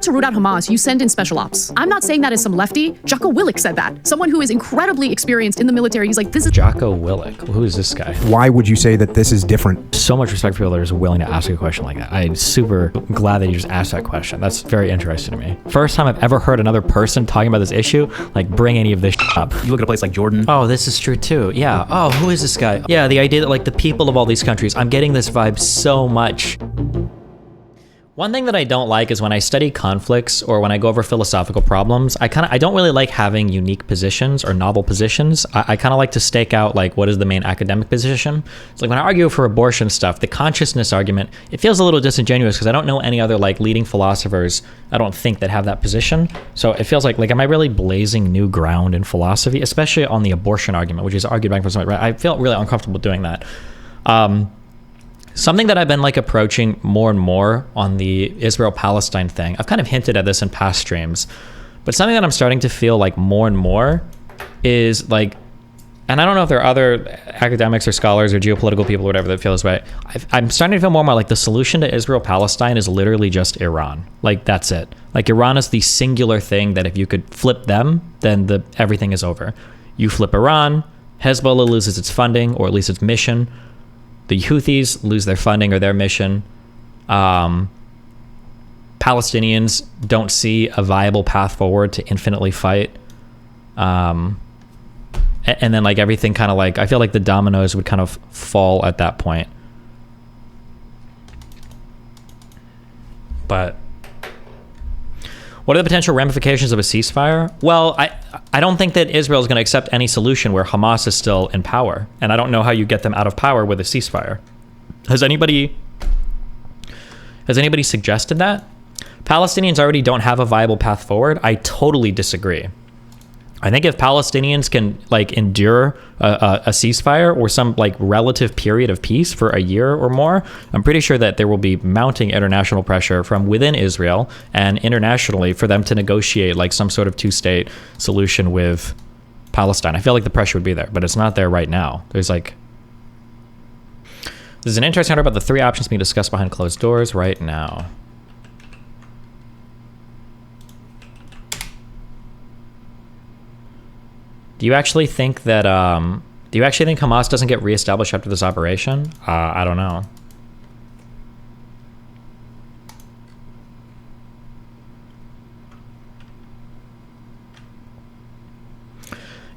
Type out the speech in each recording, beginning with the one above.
to root out Hamas, you send in special ops. I'm not saying that as some lefty. Jocko Willink said that. Someone who is incredibly experienced in the military. He's like, this is Jocko Willink. Who is this guy? Why would you say that this is different? So much respect for people that are willing to ask a question like that. I'm super glad that you just asked that question. That's very interesting to me. First time I've ever heard another person talking about this issue, like bring any of this up. You look at a place like Jordan. Oh, this is true too. Yeah. Oh, who is this guy? Yeah, the idea that like the people of all these countries, I'm getting this vibe so much. One thing that I don't like is when I study conflicts or when I go over philosophical problems, I don't really like having unique positions or novel positions. I kind of like to stake out like what is the main academic position. It's like when I argue for abortion stuff, the consciousness argument, it feels a little disingenuous because I don't know any other like leading philosophers, I don't think, that have that position. So it feels like am I really blazing new ground in philosophy, especially on the abortion argument, which is argued back and forth. I feel really uncomfortable doing that. Something that I've been like approaching more and more on the Israel-Palestine thing, I've kind of hinted at this in past streams, but something that I'm starting to feel like more and more is like, and I don't know if there are other academics or scholars or geopolitical people or whatever that feel this way, I'm starting to feel more and more like the solution to Israel-Palestine is literally just Iran. Like that's it. Like Iran is the singular thing that if you could flip them, then everything is over. You flip Iran, Hezbollah loses its funding or at least its mission. The Houthis lose their funding or their mission. Palestinians don't see a viable path forward to infinitely fight. And then like everything kind of like, I feel like the dominoes would kind of fall at that point. But what are the potential ramifications of a ceasefire? Well, I don't think that Israel is going to accept any solution where Hamas is still in power. And I don't know how you get them out of power with a ceasefire. Has anybody suggested that? Palestinians already don't have a viable path forward. I totally disagree. I think if Palestinians can like endure a ceasefire or some like relative period of peace for a year or more, I'm pretty sure that there will be mounting international pressure from within Israel and internationally for them to negotiate like some sort of two-state solution with Palestine. I feel like the pressure would be there, but it's not there right now. There's an interesting article about the 3 options being discussed behind closed doors right now. Do you actually think that Hamas doesn't get reestablished after this operation? I don't know.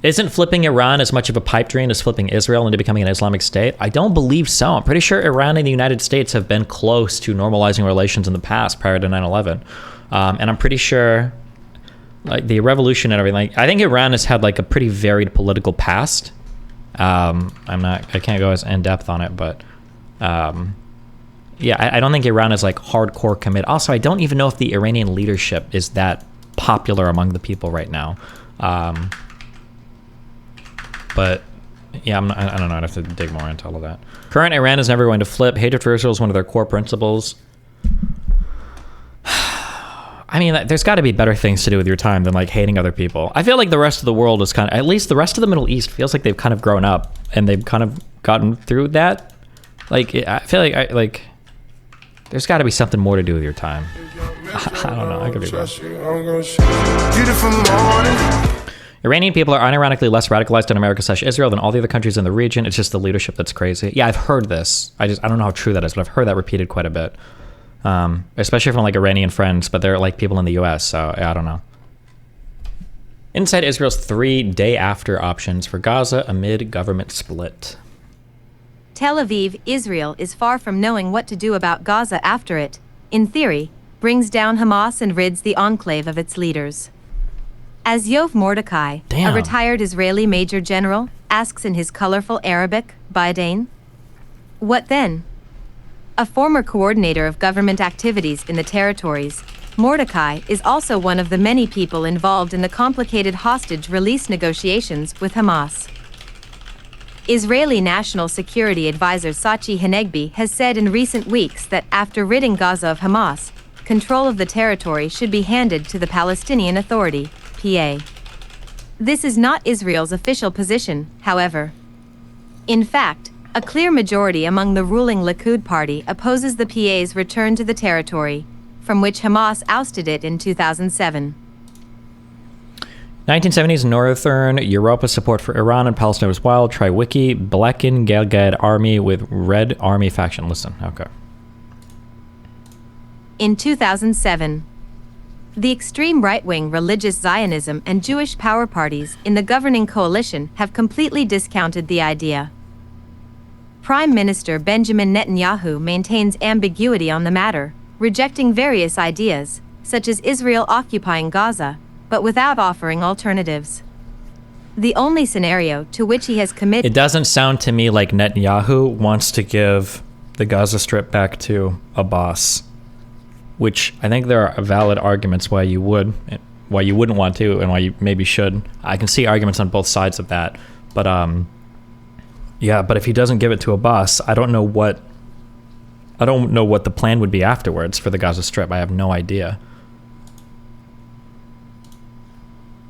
Isn't flipping Iran as much of a pipe dream as flipping Israel into becoming an Islamic state? I don't believe so. I'm pretty sure Iran and the United States have been close to normalizing relations in the past prior to 9/11. And I'm pretty sure like the revolution and everything, I think Iran has had like a pretty varied political past. I can't go as in depth on it, but yeah, I don't think Iran is like hardcore commit. Also, I don't even know if the Iranian leadership is that popular among the people right now. But yeah, I don't know. I'd have to dig more into all of that. Current Iran is never going to flip. Hatred for Israel is one of their core principles. I mean, there's got to be better things to do with your time than like hating other people. I feel like the rest of the world is kind of, at least the rest of the Middle East feels like they've kind of grown up and they've kind of gotten through that. Like, I feel like there's got to be something more to do with your time. I don't know. I could be wrong. Iranian people are unironically less radicalized in America/Israel than all the other countries in the region. It's just the leadership that's crazy. Yeah, I've heard this. I don't know how true that is, but I've heard that repeated quite a bit. Especially from like Iranian friends, but they're like people in the US, so I don't know. Inside Israel's 3 day after options for Gaza amid government split. Tel Aviv, Israel is far from knowing what to do about Gaza after it, in theory, brings down Hamas and rids the enclave of its leaders. As Yov Mordecai, a retired Israeli major general, asks in his colorful Arabic, Baidain, what then? A former coordinator of government activities in the territories, Mordecai is also one of the many people involved in the complicated hostage release negotiations with Hamas. Israeli National Security Advisor Tzachi Hanegbi has said in recent weeks that after ridding Gaza of Hamas, control of the territory should be handed to the Palestinian Authority, PA. This is not Israel's official position, however. In fact, a clear majority among the ruling Likud party opposes the PA's return to the territory, from which Hamas ousted it in 2007. 1970s Northern Europa support for Iran and Palestine was wild. Try wiki. Blekin Galgad army with Red Army faction. Listen, okay. In 2007, the extreme right-wing religious Zionism and Jewish power parties in the governing coalition have completely discounted the idea. Prime Minister Benjamin Netanyahu maintains ambiguity on the matter, rejecting various ideas, such as Israel occupying Gaza, but without offering alternatives. The only scenario to which he has committed... It doesn't sound to me like Netanyahu wants to give the Gaza Strip back to Abbas, which I think there are valid arguments why you wouldn't want to, and why you maybe should. I can see arguments on both sides of that, but yeah. But if he doesn't give it to Abbas, I don't know what the plan would be afterwards for the Gaza Strip. I have no idea.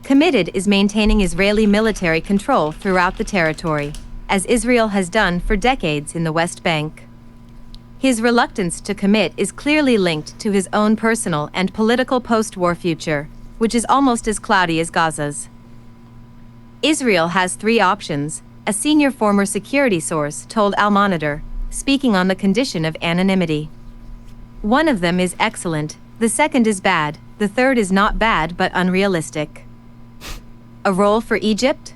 Committed is maintaining Israeli military control throughout the territory, as Israel has done for decades in the West Bank. His reluctance to commit is clearly linked to his own personal and political post-war future, which is almost as cloudy as Gaza's. Israel has three options, a senior former security source told Al Monitor, speaking on the condition of anonymity. One of them is excellent, the second is bad, the third is not bad but unrealistic. A role for Egypt?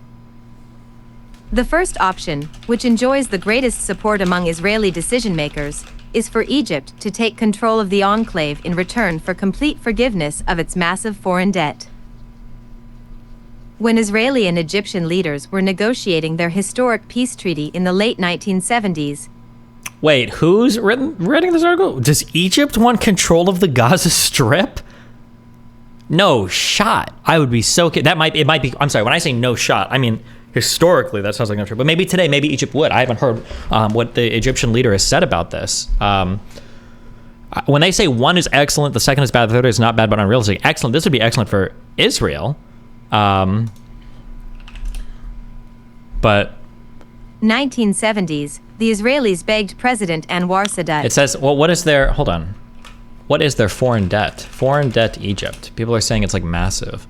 The first option, which enjoys the greatest support among Israeli decision-makers, is for Egypt to take control of the enclave in return for complete forgiveness of its massive foreign debt. When Israeli and Egyptian leaders were negotiating their historic peace treaty in the late 1970s... Wait, who's writing this article? Does Egypt want control of the Gaza Strip? No shot. I would be so... It might be... I'm sorry, when I say no shot, I mean... Historically, that sounds like no true. But maybe today, maybe Egypt would. I haven't heard what the Egyptian leader has said about this. When they say one is excellent, the second is bad, the third is not bad but unrealistic. Excellent. This would be excellent for Israel. But 1970s, the Israelis begged President Anwar Sadat... It says, well, what is their... Hold on. What is their foreign debt? Foreign debt to Egypt. People are saying it's like massive.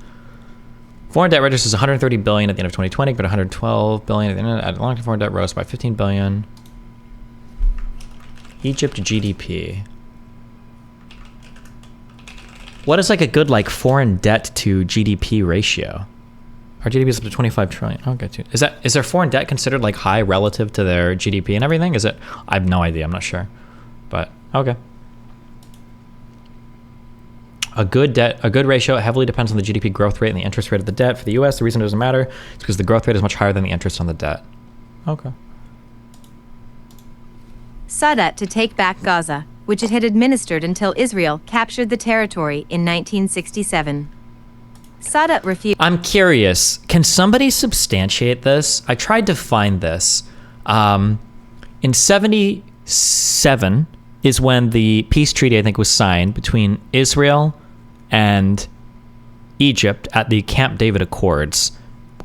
Foreign debt registers 130 billion at the end of 2020, but 112 billion at the end. Long-term foreign debt rose by 15 billion. Egypt GDP. What is like a good like foreign debt to GDP ratio? Our GDP is up to 25 trillion. Okay, is their foreign debt considered like high relative to their GDP and everything? Is it? I have no idea. I'm not sure, but okay. A good ratio heavily depends on the GDP growth rate and the interest rate of the debt. For the U.S., the reason it doesn't matter is because the growth rate is much higher than the interest on the debt. Okay. Sadat to take back Gaza, which it had administered until Israel captured the territory in 1967. Sadat refused... I'm curious. Can somebody substantiate this? I tried to find this. In 77 is when the peace treaty, I think, was signed between Israel and Egypt at the Camp David Accords.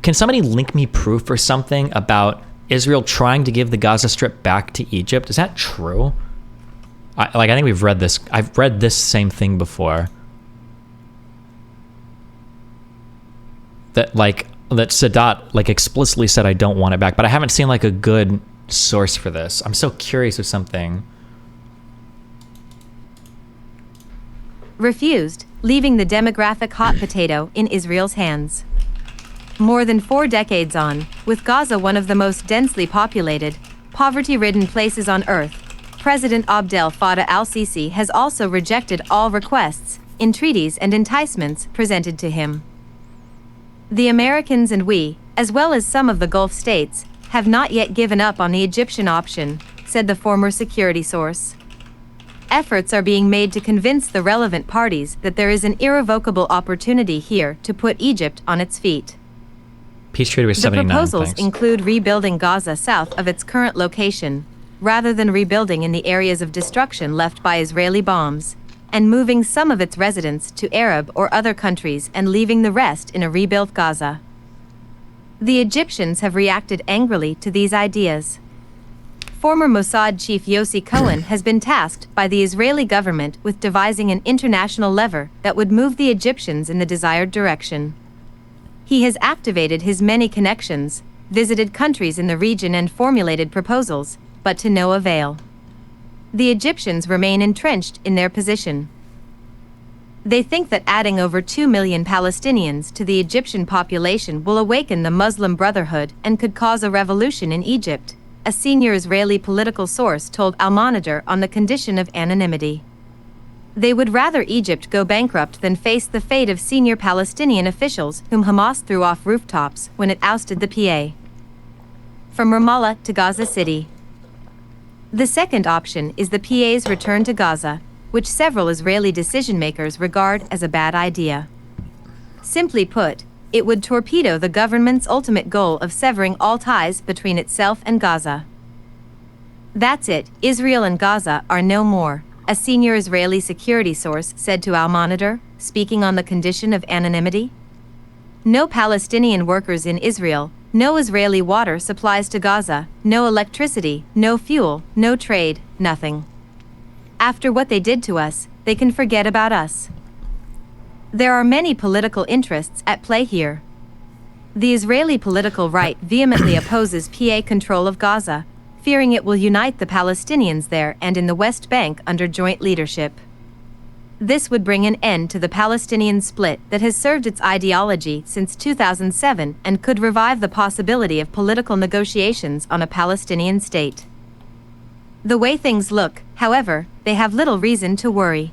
Can somebody link me proof or something about Israel trying to give the Gaza Strip back to Egypt? Is that true? I think we've read this. I've read this same thing before. That Sadat explicitly said I don't want it back, but I haven't seen like a good source for this. I'm so curious of something. Refused, leaving the demographic hot potato in Israel's hands. More than 4 decades on, with Gaza one of the most densely populated, poverty-ridden places on earth, President Abdel Fattah al-Sisi has also rejected all requests, entreaties and enticements presented to him. The Americans and we, as well as some of the Gulf states, have not yet given up on the Egyptian option, said the former security source. Efforts are being made to convince the relevant parties that there is an irrevocable opportunity here to put Egypt on its feet. Peace treaty was 79. The proposals thanks. include rebuilding Gaza south of its current location, rather than rebuilding in the areas of destruction left by Israeli bombs, and moving some of its residents to Arab or other countries and leaving the rest in a rebuilt Gaza. The Egyptians have reacted angrily to these ideas. former Mossad chief Yossi Cohen has been tasked by the Israeli government with devising an international lever that would move the Egyptians in the desired direction. He has activated his many connections, visited countries in the region and formulated proposals, but to no avail. The Egyptians remain entrenched in their position. They think that adding over 2 million Palestinians to the Egyptian population will awaken the Muslim Brotherhood and could cause a revolution in Egypt, a senior Israeli political source told Al-Monitor on the condition of anonymity. They would rather Egypt go bankrupt than face the fate of senior Palestinian officials whom Hamas threw off rooftops when it ousted the PA. From Ramallah to Gaza City. The second option is the PA's return to Gaza, which several Israeli decision-makers regard as a bad idea. Simply put, it would torpedo the government's ultimate goal of severing all ties between itself and Gaza. That's it, Israel and Gaza are no more, a senior Israeli security source said to Al-Monitor, speaking on the condition of anonymity. No Palestinian workers in Israel, no Israeli water supplies to Gaza, no electricity, no fuel, no trade, nothing. After what they did to us, they can forget about us. There are many political interests at play here. The Israeli political right vehemently opposes PA control of Gaza, fearing it will unite the Palestinians there and in the West Bank under joint leadership. This would bring an end to the Palestinian split that has served its ideology since 2007 and could revive the possibility of political negotiations on a Palestinian state. The way things look, however, they have little reason to worry.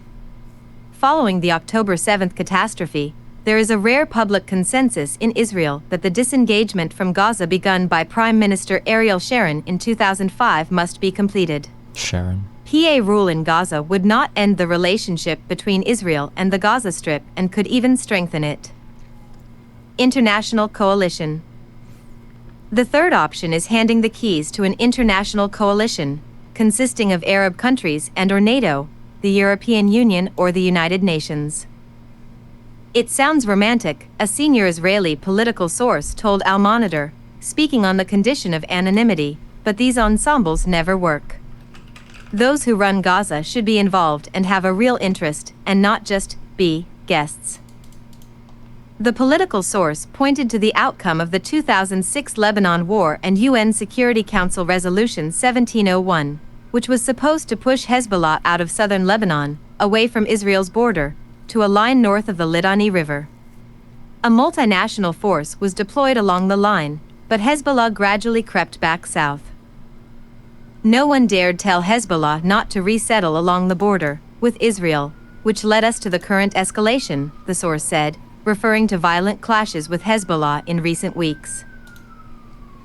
Following the October 7th catastrophe, there is a rare public consensus in Israel that the disengagement from Gaza begun by Prime Minister Ariel Sharon in 2005 must be completed. Sharon. PA rule in Gaza would not end the relationship between Israel and the Gaza Strip and could even strengthen it. International coalition. The third option is handing the keys to an international coalition, consisting of Arab countries and/or NATO, the European Union or the United Nations. It sounds romantic, a senior Israeli political source told Al-Monitor, speaking on the condition of anonymity, but these ensembles never work. Those who run Gaza should be involved and have a real interest, and not just be guests. The political source pointed to the outcome of the 2006 Lebanon War and UN Security Council Resolution 1701, which was supposed to push Hezbollah out of southern Lebanon, away from Israel's border, to a line north of the Litani River. A multinational force was deployed along the line, but Hezbollah gradually crept back south. No one dared tell Hezbollah not to resettle along the border with Israel, which led us to the current escalation, the source said, referring to violent clashes with Hezbollah in recent weeks.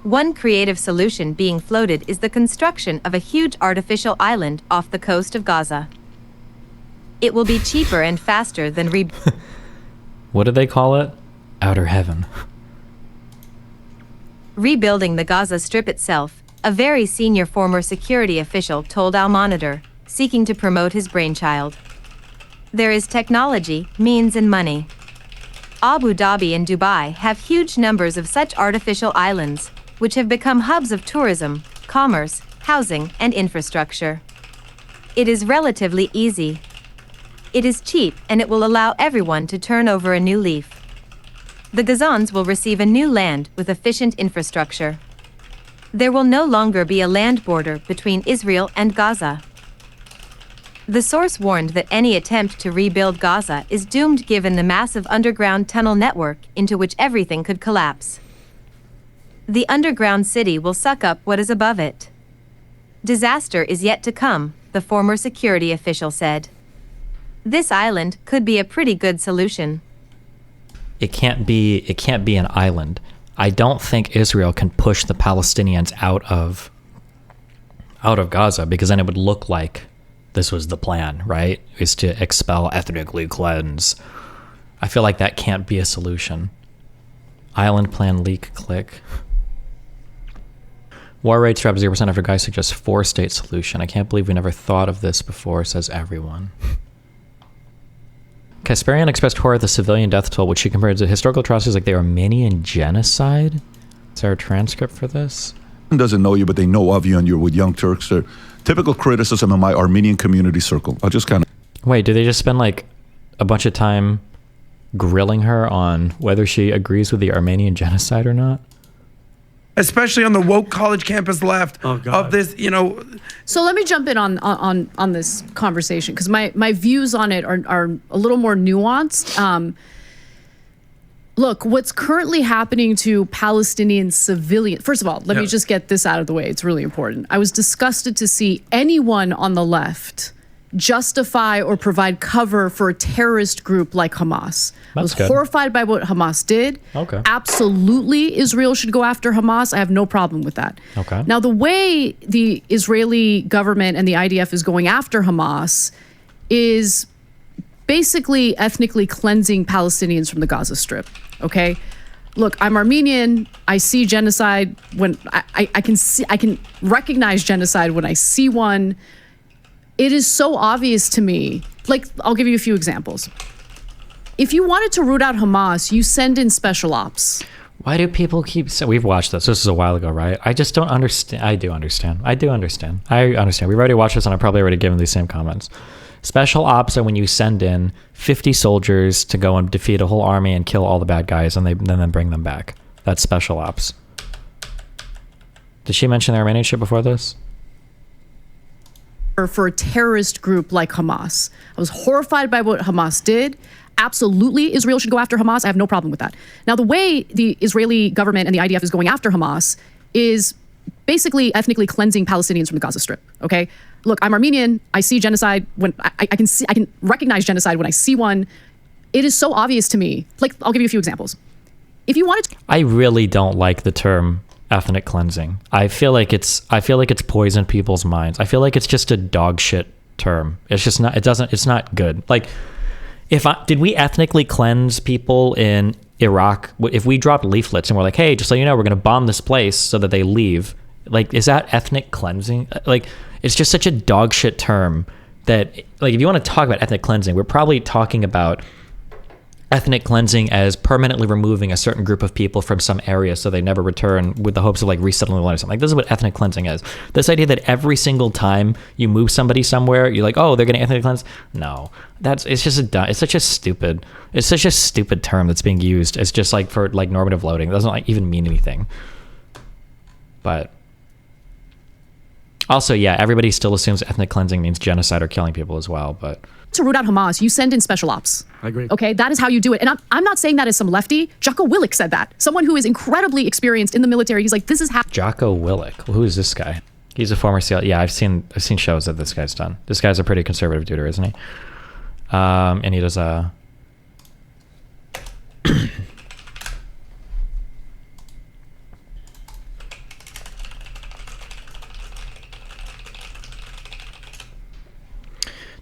One creative solution being floated is the construction of a huge artificial island off the coast of Gaza. It will be cheaper and faster than What do they call it? Outer heaven. rebuilding the Gaza Strip itself, a very senior former security official told Al-Monitor, seeking to promote his brainchild. There is technology, means and money. Abu Dhabi and Dubai have huge numbers of such artificial islands, which have become hubs of tourism, commerce, housing, and infrastructure. It is relatively easy. It is cheap and it will allow everyone to turn over a new leaf. The Gazans will receive a new land with efficient infrastructure. There will no longer be a land border between Israel and Gaza. The source warned that any attempt to rebuild Gaza is doomed given the massive underground tunnel network into which everything could collapse. The underground city will suck up what is above it. Disaster is yet to come, the former security official said. This island could be a pretty good solution. It can't be an island. I don't think Israel can push the Palestinians out of Gaza, because then it would look like this was the plan, right? Is to expel, ethnically cleanse. I feel like that can't be a solution. Island plan leak click. War rates drop 0% after guy suggests 4-state solution. I can't believe we never thought of this before, says everyone. Kasparian expressed horror at the civilian death toll, which she compared to historical atrocities like the Armenian genocide. Is there a transcript for this? doesn't know you, but they know of you, and you're with Young Turks. They're typical criticism in my Armenian community circle. I'll just kind of... Wait, do they just spend like a bunch of time grilling her on whether she agrees with the Armenian genocide or not? Especially on the woke college campus left of this, you know. So let me jump in on this conversation, because my views on it are a little more nuanced. Look, what's currently happening to Palestinian civilians, first of all, let me just get this out of the way. It's really important. I was disgusted to see anyone on the left justify or provide cover for a terrorist group like Hamas. I was horrified by what Hamas did. Okay. Absolutely, Israel should go after Hamas. I have no problem with that. Okay. Now, the way the Israeli government and the IDF is going after Hamas is basically ethnically cleansing Palestinians from the Gaza Strip. Okay? Look, I'm Armenian. I see genocide when I can recognize genocide when I see one. It is so obvious to me. Like, I'll give you a few examples. If you wanted to root out Hamas, you send in special ops. Why do people keep saying... We've watched this. This is a while ago, right? I just don't understand. I do understand. I understand. We've already watched this, and I've probably already given these same comments. Special ops are when you send in 50 soldiers to go and defeat a whole army and kill all the bad guys, and then bring them back. That's special ops. Did she mention the Armenian shit before this? For a terrorist group like Hamas. I was horrified by what Hamas did. Absolutely, Israel should go after Hamas. I have no problem with that. Now, the way the Israeli government and the IDF is going after Hamas is basically ethnically cleansing Palestinians from the Gaza Strip. Okay? Look, I'm Armenian. I see genocide when I can recognize genocide when I see one. It is so obvious to me. Like, I'll give you a few examples. If you wanted to... I really don't like the term ethnic cleansing. I feel like it's poisoned people's minds. I feel like it's just a dog shit term. It's just not, it's not good. Like, did we ethnically cleanse people in Iraq? If we dropped leaflets and we're like, hey, just so you know, we're going to bomb this place so that they leave. Like, is that ethnic cleansing? Like, it's just such a dog shit term that, like, if you want to talk about ethnic cleansing, we're probably talking about ethnic cleansing as permanently removing a certain group of people from some area so they never return, with the hopes of like resettling the land or something. Like, this is what ethnic cleansing is. This idea that every single time you move somebody somewhere, you're like, oh, they're getting ethnic cleansed. No, it's such a stupid term that's being used as just like for like normative loading. It doesn't like even mean anything. But also, yeah, everybody still assumes ethnic cleansing means genocide or killing people as well, but... To root out Hamas, you send in special ops. I agree. Okay, that is how you do it. And I'm not saying that as some lefty. Jocko Willink said that. Someone who is incredibly experienced in the military. He's like, this is how... Jocko Willink. Well, who is this guy? He's a former SEAL. Yeah, I've seen shows that this guy's done. This guy's a pretty conservative dude, isn't he? And he does a...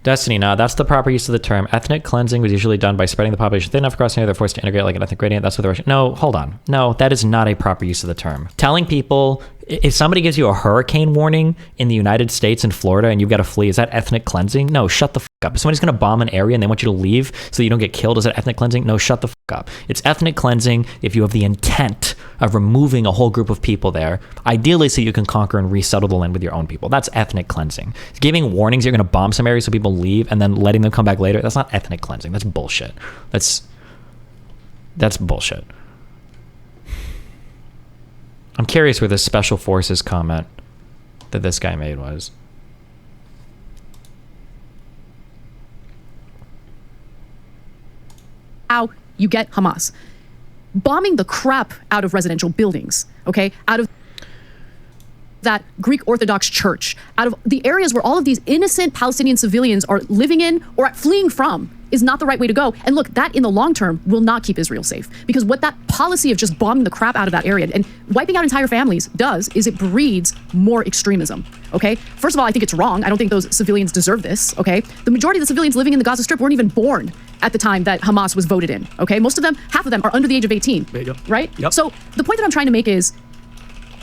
Destiny, no, that's the proper use of the term. Ethnic cleansing was usually done by spreading the population thin enough across an area they're forced to integrate like an ethnic gradient. That's what the Russian... No, hold on. No, that is not a proper use of the term. Telling people, if somebody gives you a hurricane warning in the United States and Florida and you've got to flee, is that ethnic cleansing? No, shut the fuck up. If somebody's going to bomb an area and they want you to leave so you don't get killed, is that ethnic cleansing? No, shut the fuck up. It's ethnic cleansing if you have the intent of removing a whole group of people there, ideally so you can conquer and resettle the land with your own people. That's ethnic cleansing. Giving warnings you're going to bomb some areas so people leave and then letting them come back later, that's not ethnic cleansing. That's bullshit. That's bullshit. I'm curious where this special forces comment that this guy made was. How you get Hamas bombing the crap out of residential buildings, okay? Out of that Greek Orthodox church, out of the areas where all of these innocent Palestinian civilians are living in or fleeing from, is not the right way to go. And look, that in the long term will not keep Israel safe, because what that policy of just bombing the crap out of that area and wiping out entire families does is it breeds more extremism, okay? First of all, I think it's wrong. I don't think those civilians deserve this, okay? The majority of the civilians living in the Gaza Strip weren't even born at the time that Hamas was voted in, okay? Most of them, half of them are under the age of 18, there you go. Right? Yep. So the point that I'm trying to make is,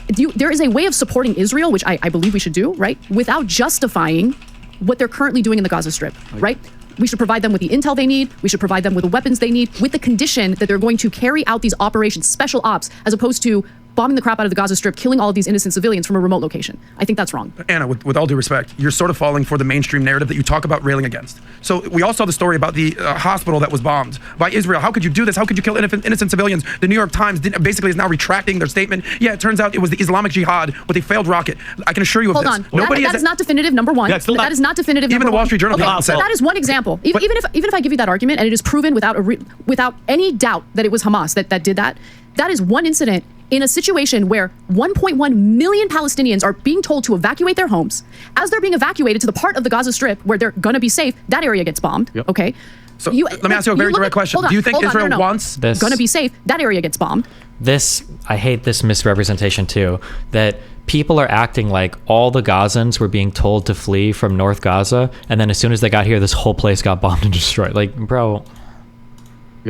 there is a way of supporting Israel, which I believe we should do, right? Without justifying what they're currently doing in the Gaza Strip, right? We should provide them with the intel they need. We should provide them with the weapons they need, with the condition that they're going to carry out these operations, special ops, as opposed to bombing the crap out of the Gaza Strip, killing all of these innocent civilians from a remote location. I think that's wrong. Anna, with all due respect, you're sort of falling for the mainstream narrative that you talk about railing against. So we all saw the story about the hospital that was bombed by Israel. How could you do this? How could you kill innocent civilians? The New York Times basically is now retracting their statement. Yeah, it turns out it was the Islamic Jihad with a failed rocket. I can assure you of Hold this. on. That is not definitive, number one. Yeah, That is not definitive, Even number the Wall one. Street Journal. Okay, so that is one example. Even if I give you that argument and it is proven without any doubt that it was Hamas that did that, that is one incident in a situation where 1.1 million Palestinians are being told to evacuate their homes. As they're being evacuated to the part of the Gaza Strip where they're going to be safe, that area gets bombed. Yep. Okay. So let me ask you a very direct question. Do you think Israel wants this? Going to be safe, that area gets bombed. I hate this misrepresentation too, that people are acting like all the Gazans were being told to flee from North Gaza, and then as soon as they got here, this whole place got bombed and destroyed. Like, bro.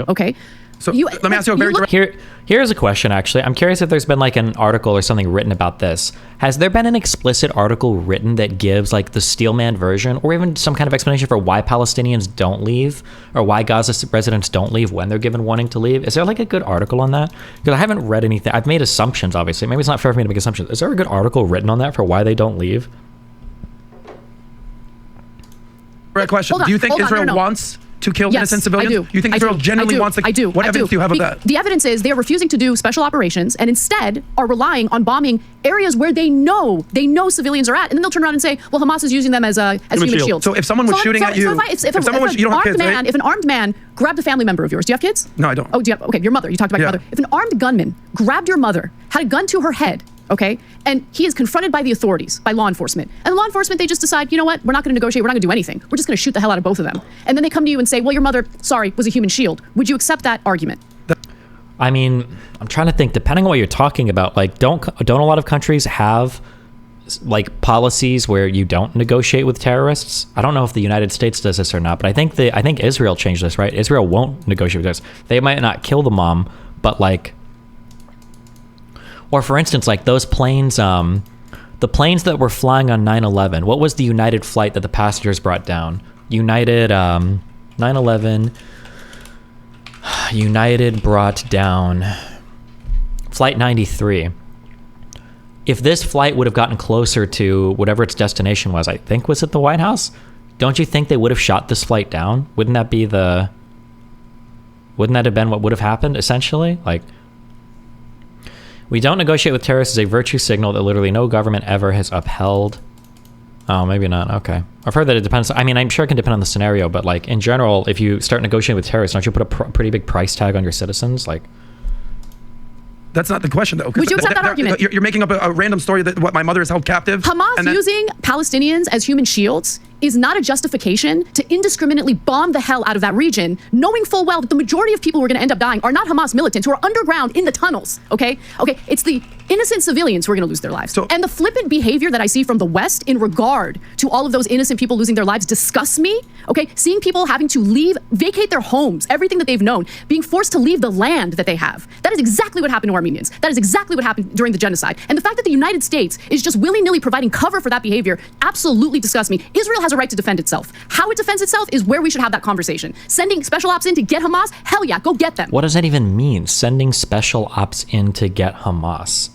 Okay. So let me ask you a very direct... Here's a question, actually. I'm curious if there's been like an article or something written about this. Has there been an explicit article written that gives like the Steelman version or even some kind of explanation for why Palestinians don't leave or why Gaza residents don't leave when they're given warning to leave? Is there like a good article on that? Because I haven't read anything. I've made assumptions, obviously. Maybe it's not fair for me to make assumptions. Is there a good article written on that for why they don't leave? Direct question. Do you think Israel wants to kill innocent civilians? I do. You think Israel genuinely wants to? I do. What evidence do you have of that? The evidence is they are refusing to do special operations and instead are relying on bombing areas where they know civilians are at, and then they'll turn around and say, "Well, Hamas is using them as human shields." So if someone was shooting at you, if an armed man grabbed a family member of yours, do you have kids? No, I don't. Oh, do you have? Okay, your mother. You talked about your mother. If an armed gunman grabbed your mother, had a gun to her head, okay, and he is confronted by the authorities, by law enforcement. And law enforcement, they just decide, you know what, we're not going to negotiate, we're not going to do anything. We're just going to shoot the hell out of both of them. And then they come to you and say, well, your mother, sorry, was a human shield. Would you accept that argument? I mean, I'm trying to think, depending on what you're talking about, like, don't a lot of countries have like policies where you don't negotiate with terrorists? I don't know if the United States does this or not, but I think Israel changed this, right? Israel won't negotiate with terrorists. They might not kill the mom, but like, or for instance, like those planes, the planes that were flying on 9/11, what was the United flight that the passengers brought down? United, 9/11, United brought down Flight 93. If this flight would have gotten closer to whatever its destination was, I think, was it the White House? Don't you think they would have shot this flight down? Wouldn't that have been what would have happened, essentially? Like, we don't negotiate with terrorists is a virtue signal that literally no government ever has upheld. Oh, maybe not. Okay. I've heard that it depends. I mean, I'm sure it can depend on the scenario, but like in general, if you start negotiating with terrorists, don't you put a pretty big price tag on your citizens? Like, that's not the question, though. Would you accept that argument? You're making up a random story that what my mother is held captive. Hamas using Palestinians as human shields is not a justification to indiscriminately bomb the hell out of that region, knowing full well that the majority of people who are going to end up dying are not Hamas militants who are underground in the tunnels, okay? Okay, it's the innocent civilians who are going to lose their lives. And the flippant behavior that I see from the West in regard to all of those innocent people losing their lives disgusts me, okay? Seeing people having to leave, vacate their homes, everything that they've known, being forced to leave the land that they have. That is exactly what happened to Armenians. That is exactly what happened during the genocide. And the fact that the United States is just willy-nilly providing cover for that behavior absolutely disgusts me. Israel has a right to defend itself. How it defends itself is where we should have that conversation. Sending special ops in to get Hamas? Hell yeah, go get them. What does that even mean? Sending special ops in to get Hamas?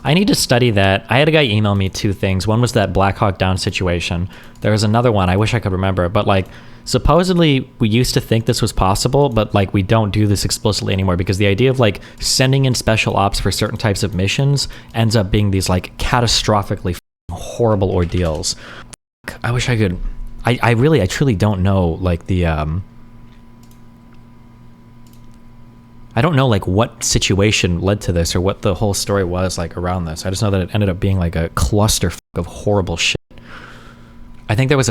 I need to study that. I had a guy email me two things. One was that Black Hawk Down situation. There was another one. I wish I could remember. But like, supposedly we used to think this was possible, but like we don't do this explicitly anymore because the idea of like sending in special ops for certain types of missions ends up being these like catastrophically horrible ordeals. I wish I could. I truly don't know like the I don't know like what situation led to this or what the whole story was like around this. I just know that it ended up being like a cluster of horrible shit. I think there was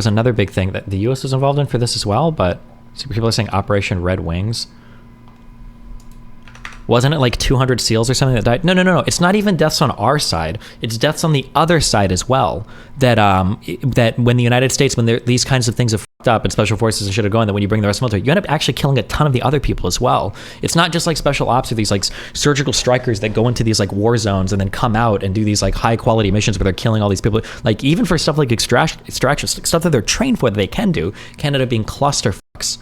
another big thing that the US was involved in for this as well, but people are saying Operation Red Wings. Wasn't it like 200 SEALs or something that died? No. It's not even deaths on our side. It's deaths on the other side as well. That that when the United States, when these kinds of things have fucked up and special forces and shit are going, that when you bring the rest of the military, you end up actually killing a ton of the other people as well. It's not just like special ops or these like surgical strikers that go into these like war zones and then come out and do these like high quality missions where they're killing all these people. Like even for stuff like extraction, stuff that they're trained for that they can do, can end up being cluster fucks.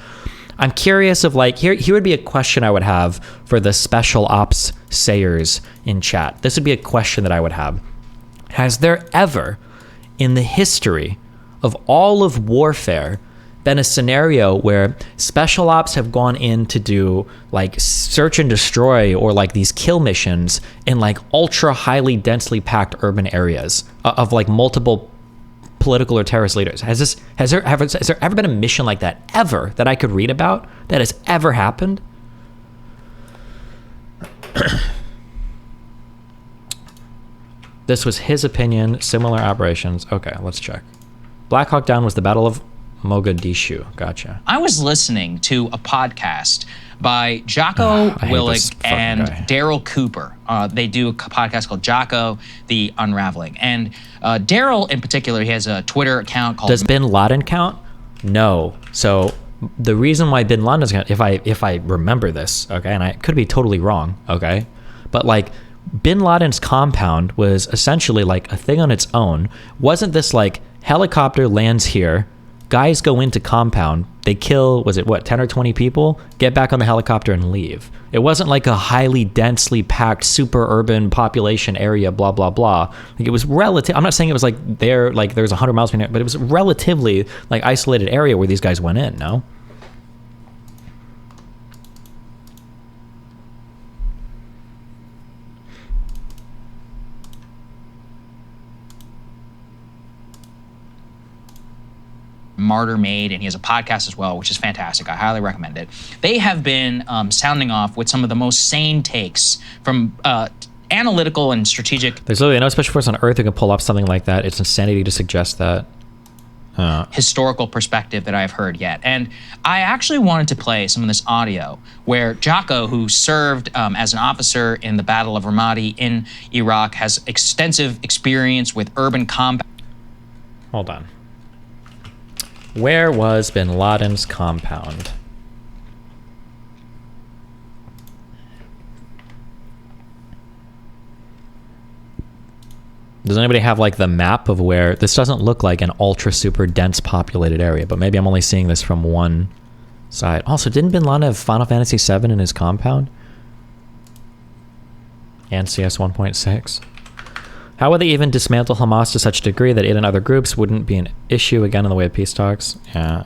I'm curious of like, here would be a question I would have for the special ops sayers in chat. This would be a question that I would have. Has there ever in the history of all of warfare been a scenario where special ops have gone in to do like search and destroy or like these kill missions in like ultra highly densely packed urban areas of like multiple political or terrorist leaders? Has there ever been a mission like that ever that I could read about that has ever happened? This was his opinion. Similar operations. Okay, let's check. Black Hawk Down was the Battle of Mogadishu. Gotcha. I was listening to a podcast by Jocko Willink and Daryl Cooper. They do a podcast called Jocko, the Unraveling. And Daryl in particular, he has a Twitter account called... Does Bin Laden count? No. So the reason why Bin Laden is going to... If I remember this, okay, and I could be totally wrong, okay, but like Bin Laden's compound was essentially like a thing on its own. Wasn't this like helicopter lands here, guys go into compound, they kill, was it what, 10 or 20 people, get back on the helicopter and leave. It wasn't like a highly densely packed super urban population area, blah, blah, blah. Like it was relative. I'm not saying it was like there, like there's 100 miles between it, but it was a relatively like isolated area where these guys went in, no? Martyr made, and he has a podcast as well, which is fantastic. I highly recommend it. They have been sounding off with some of the most sane takes from analytical and strategic. There's literally no special force on Earth who can pull off something like that. It's insanity to suggest that. Historical perspective that I've heard yet. And I actually wanted to play some of this audio where Jocko, who served as an officer in the Battle of Ramadi in Iraq, has extensive experience with urban combat. Hold on. Where was Bin Laden's compound? Does anybody have like the map of where this doesn't look like an ultra super dense populated area, but maybe I'm only seeing this from one side. Also, didn't Bin Laden have Final Fantasy VII in his compound? And CS 1.6? How would they even dismantle Hamas to such a degree that it and other groups wouldn't be an issue again in the way of peace talks? Yeah.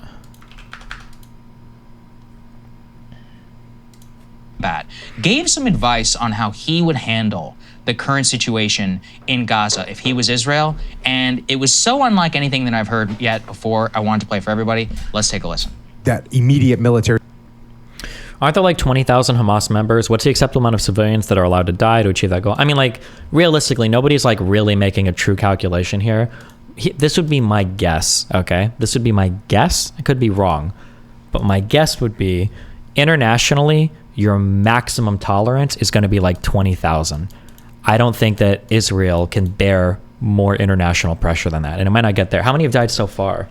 Bad. Gave some advice on how he would handle the current situation in Gaza if he was Israel, and it was so unlike anything that I've heard yet before. I wanted to play for everybody. Let's take a listen. That immediate military... Aren't there like 20,000 Hamas members? What's the acceptable amount of civilians that are allowed to die to achieve that goal? I mean, like, realistically, nobody's like really making a true calculation here. This would be my guess, okay? This would be my guess. I could be wrong. But my guess would be, internationally, your maximum tolerance is going to be like 20,000. I don't think that Israel can bear more international pressure than that. And it might not get there. How many have died so far?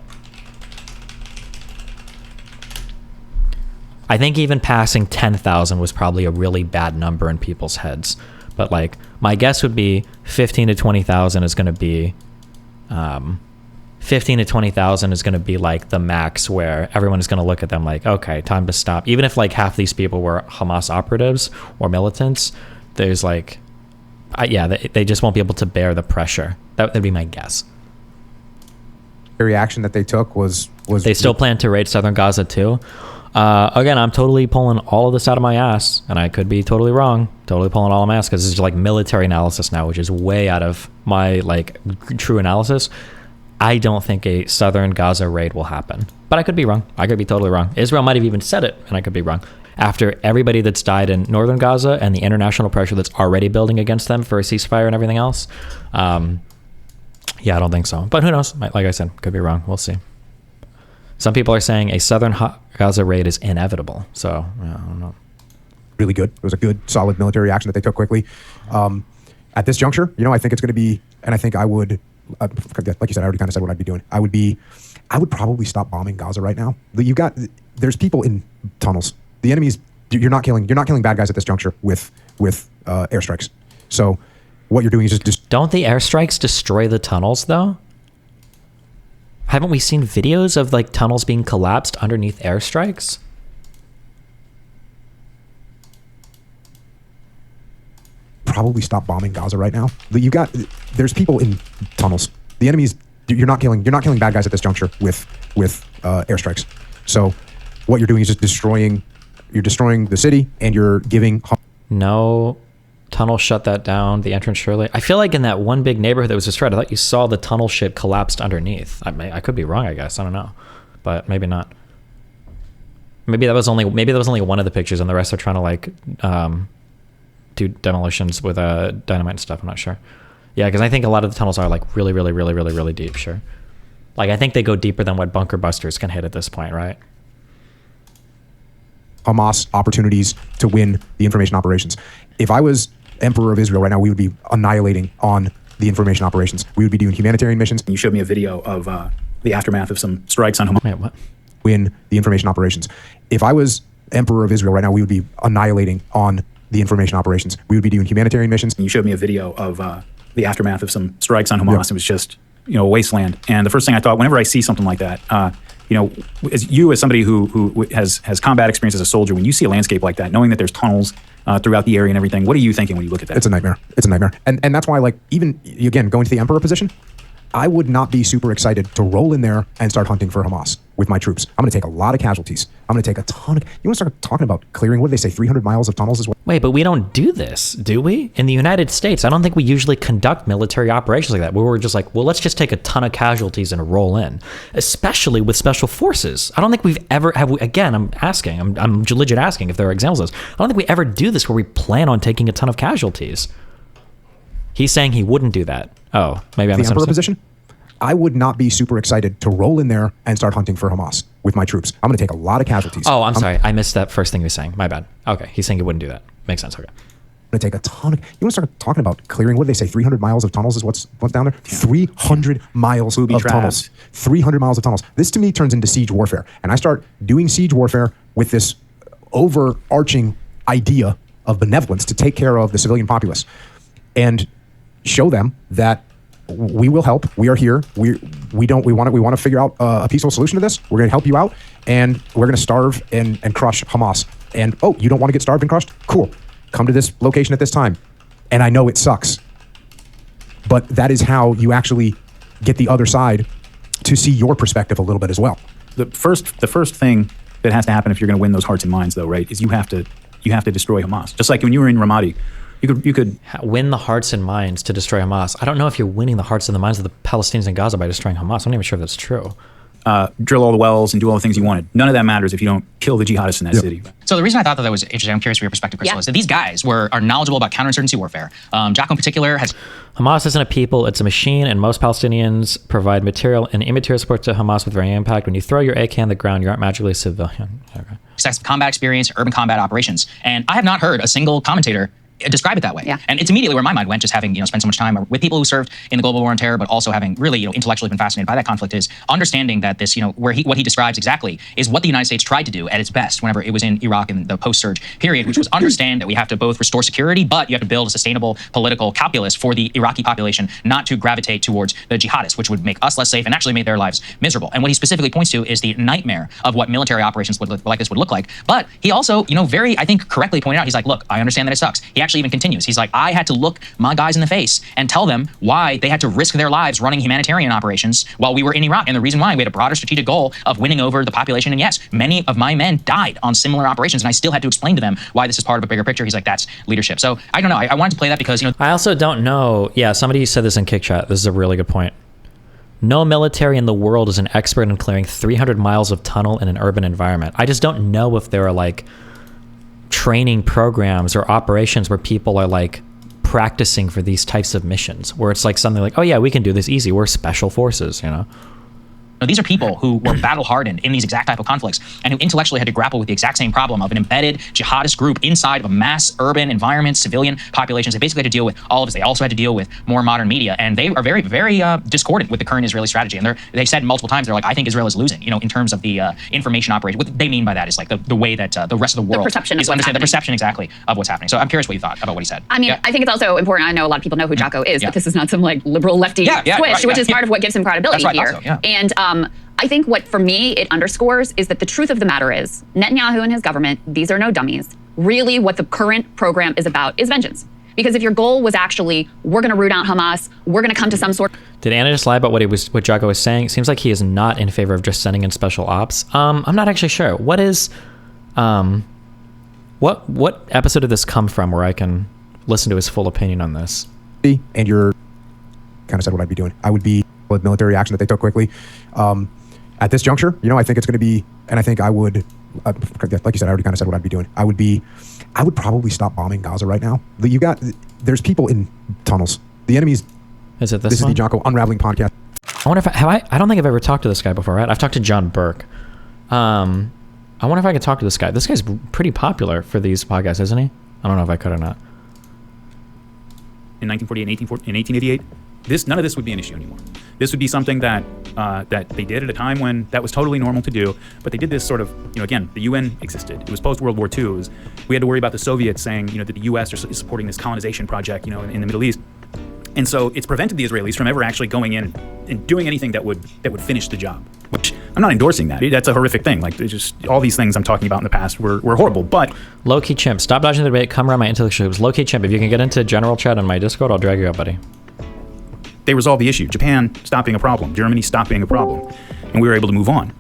I think even passing 10,000 was probably a really bad number in people's heads. But like, my guess would be 15 to 20,000 is going to be, 15 to 20,000 is going to be like the max where everyone is going to look at them like, okay, time to stop. Even if like half these people were Hamas operatives or militants, there's like, yeah, they just won't be able to bear the pressure. That would be my guess. The reaction that they took was they still plan to raid southern Gaza too. Again, I'm totally pulling all of this out of my ass, and I could be totally wrong. Totally pulling all of my ass because this is like military analysis now, which is way out of my like true analysis. I don't think a southern Gaza raid will happen, but I could be wrong. I could be totally wrong. Israel might have even said it, and I could be wrong. After everybody that's died in northern Gaza and the international pressure that's already building against them for a ceasefire and everything else, yeah, I don't think so. But who knows? Like I said, could be wrong. We'll see. Some people are saying a southern Gaza raid is inevitable. So, yeah, I don't know. Really good. It was a good, solid military action that they took quickly. At this juncture, you know, I think it's going to be, and I think I would, like you said, I already kind of said what I'd be doing. I would probably stop bombing Gaza right now. There's people in tunnels. The enemy's, you're not killing bad guys at this juncture with airstrikes. So what you're doing is just don't the airstrikes destroy the tunnels though? Haven't we seen videos of like tunnels being collapsed underneath airstrikes? probably stop bombing Gaza right now. There's people in tunnels. The enemy's, you're not killing bad guys at this juncture with airstrikes. So what you're doing is just destroying the city, and you're giving. No. Tunnel shut that down. The entrance surely. I feel like in that one big neighborhood that was destroyed, I thought you saw the tunnel shit collapsed underneath. I could be wrong, I guess. I don't know, but maybe not. Maybe that was only one of the pictures, and the rest are trying to like do demolitions with dynamite and stuff. I'm not sure. Yeah, because I think a lot of the tunnels are like really, really, really, really, really deep. Sure. Like I think they go deeper than what bunker busters can hit at this point, right? Hamas opportunities to win the information operations. If I was Emperor of Israel right now, we would be annihilating on the information operations. We would be doing humanitarian missions. You showed me a video of the aftermath of some strikes on Hamas. Wait, what? Win the information operations. If I was Emperor of Israel right now, we would be annihilating on the information operations. We would be doing humanitarian missions. You showed me a video of the aftermath of some strikes on Hamas. Yep. It was just, a wasteland. And the first thing I thought, whenever I see something like that, as somebody who has combat experience as a soldier, when you see a landscape like that, knowing that there's tunnels throughout the area and everything, what are you thinking when you look at that? It's a nightmare. It's a nightmare. And that's why, like, even, again, going to the Emperor position, I would not be super excited to roll in there and start hunting for Hamas with my troops. I'm going to take a lot of casualties. I'm going to take a ton of... You want to start talking about clearing, what do they say, 300 miles of tunnels as well? Wait, but we don't do this, do we? In the United States, I don't think we usually conduct military operations like that, where we're just like, well, let's just take a ton of casualties and roll in, especially with special forces. I don't think we've ever... Again, I'm legit asking if there are examples of this. I don't think we ever do this where we plan on taking a ton of casualties. He's saying he wouldn't do that. Oh, maybe I'm the Emperor position? I would not be super excited to roll in there and start hunting for Hamas with my troops. I'm going to take a lot of casualties. Oh, I'm sorry. I missed that first thing he was saying. My bad. Okay. He's saying he wouldn't do that. Makes sense. Okay. I'm going to take a ton of... You want to start talking about clearing, what do they say, 300 miles of tunnels is what's down there? Yeah. 300 miles of tunnels. 300 miles of tunnels. This to me turns into siege warfare. And I start doing siege warfare with this overarching idea of benevolence to take care of the civilian populace and show them that we will help. We are here. We want to figure out a peaceful solution to this. We're going to help you out, and we're going to starve and crush Hamas. And oh, you don't want to get starved and crushed? Cool. Come to this location at this time. And I know it sucks, but that is how you actually get the other side to see your perspective a little bit as well. The first thing that has to happen if you're going to win those hearts and minds, though, right, is you have to destroy Hamas. Just like when you were in Ramadi. You could win the hearts and minds to destroy Hamas. I don't know if you're winning the hearts and the minds of the Palestinians in Gaza by destroying Hamas. I'm not even sure if that's true. Drill all the wells and do all the things you wanted. None of that matters if you don't kill the jihadists in that city. So the reason I thought that was interesting, I'm curious for your perspective, Crystal, is that these guys are knowledgeable about counterinsurgency warfare. Jocko in particular has... Hamas isn't a people, it's a machine, and most Palestinians provide material and immaterial support to Hamas with varying impact. When you throw your AK on the ground, you aren't magically a civilian. Okay. Extensive combat experience, urban combat operations. And I have not heard a single commentator describe it that way. Yeah. And it's immediately where my mind went, just having spent so much time with people who served in the global war on terror, but also having really intellectually been fascinated by that conflict, is understanding that this what he describes exactly is what the United States tried to do at its best whenever it was in Iraq in the post-surge period, which was understand that we have to both restore security, but you have to build a sustainable political calculus for the Iraqi population not to gravitate towards the jihadists, which would make us less safe and actually make their lives miserable. And what he specifically points to is the nightmare of what military operations like this would look like. But he also, very, I think, correctly pointed out, he's like, look, I understand that it sucks. He actually even continues. He's like, I had to look my guys in the face and tell them why they had to risk their lives running humanitarian operations while we were in Iraq. And the reason why, we had a broader strategic goal of winning over the population. And yes, many of my men died on similar operations. And I still had to explain to them why this is part of a bigger picture. He's like, that's leadership. So I don't know. I wanted to play that because, I also don't know. Yeah, somebody said this in Kick Chat. This is a really good point. No military in the world is an expert in clearing 300 miles of tunnel in an urban environment. I just don't know if there are like training programs or operations where people are like practicing for these types of missions, where it's like something like, oh yeah, we can do this easy. We're special forces, These are people who were battle hardened in these exact type of conflicts and who intellectually had to grapple with the exact same problem of an embedded jihadist group inside of a mass urban environment, civilian populations. They basically had to deal with all of this. They also had to deal with more modern media, and they are very, very discordant with the current Israeli strategy. And they said multiple times, they're like, I think Israel is losing, in terms of the information operation. What they mean by that is like the way that the rest of the world is understanding the perception exactly of what's happening. So I'm curious what you thought about what he said. I mean, I think it's also important. I know a lot of people know who Jocko is, but this is not some like liberal lefty squish, which is part of what gives him credibility here. And I think what, for me, it underscores is that the truth of the matter is Netanyahu and his government, these are no dummies. Really, what the current program is about is vengeance. Because if your goal was actually, we're going to root out Hamas, we're going to come to some sort. Did Anna just lie about what Jocko was saying? It seems like he is not in favor of just sending in special ops. I'm not actually sure. What is, what episode did this come from where I can listen to his full opinion on this? And you're kind of said what I'd be doing. I would be with military action that they took quickly. At this juncture, I think it's going to be, and I think I would, like you said, I already kind of said what I'd be doing. I would probably stop bombing Gaza right now. There's people in tunnels. The enemy's. Is it this This one? is the Jocko Unraveling podcast. I wonder if I don't think I've ever talked to this guy before, right? I've talked to John Burke. I wonder if I could talk to this guy. This guy's pretty popular for these podcasts, isn't he? I don't know if I could or not. In 1948 and 1888, none of this would be an issue anymore. This would be something that that they did at a time when that was totally normal to do. But they did this sort of, again, the UN existed. It was post-World War II. We had to worry about the Soviets saying, that the US is supporting this colonization project, in the Middle East. And so it's prevented the Israelis from ever actually going in and doing anything that would finish the job. Which I'm not endorsing that. That's a horrific thing. Like, just all these things I'm talking about in the past were horrible. But Low-key chimp, stop dodging the debate. Come around my intellectual hoops. Low-key chimp, if you can get into general chat on my Discord, I'll drag you up, buddy. they resolved the issue. Japan stopped being a problem. Germany stopped being a problem. And we were able to move on.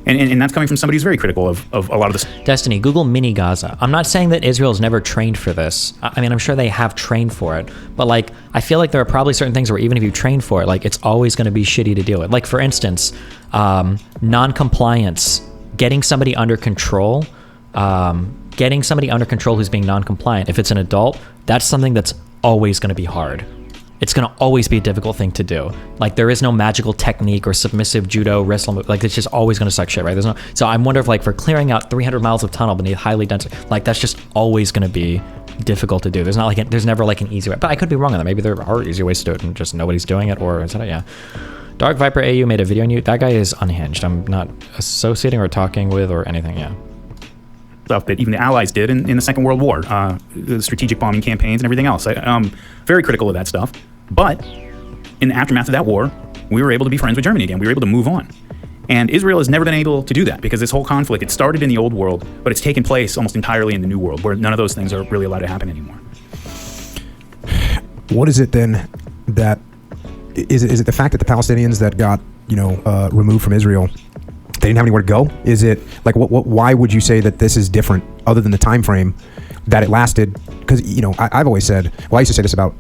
And that's coming from somebody who's very critical of a lot of this. Destiny, Google mini Gaza. I'm not saying that Israel's never trained for this. I mean, I'm sure they have trained for it. But, like, I feel like there are probably certain things where even if you train for it, like, it's always going to be shitty to deal with. Like, for instance, non-compliance, getting somebody under control who's being non-compliant. If it's an adult, that's something that's always going to be hard. It's going to always be a difficult thing to do. Like, there is no magical technique or submissive judo wrestle move. Like, it's just always going to suck shit, right? So I wonder if, like, for clearing out 300 miles of tunnel beneath highly dense, like, that's just always going to be difficult to do. There's never like an easy way. But I could be wrong on that. Maybe there are easier ways to do it and just nobody's doing it, or is that it? Yeah. Dark Viper AU made a video on you. That guy is unhinged. I'm not associating or talking with or anything. Yeah. Stuff that even the Allies did in the Second World War, the strategic bombing campaigns and everything else. I'm very critical of that stuff. But in the aftermath of that war, we were able to be friends with Germany again. We were able to move on. And Israel has never been able to do that because this whole conflict, it started in the old world, but it's taken place almost entirely in the new world where none of those things are really allowed to happen anymore. What is it then that, is it the fact that the Palestinians that got, removed from Israel, they didn't have anywhere to go? Is it like, why would you say that this is different other than the time frame that it lasted? Because, I've always said, I used to say this about,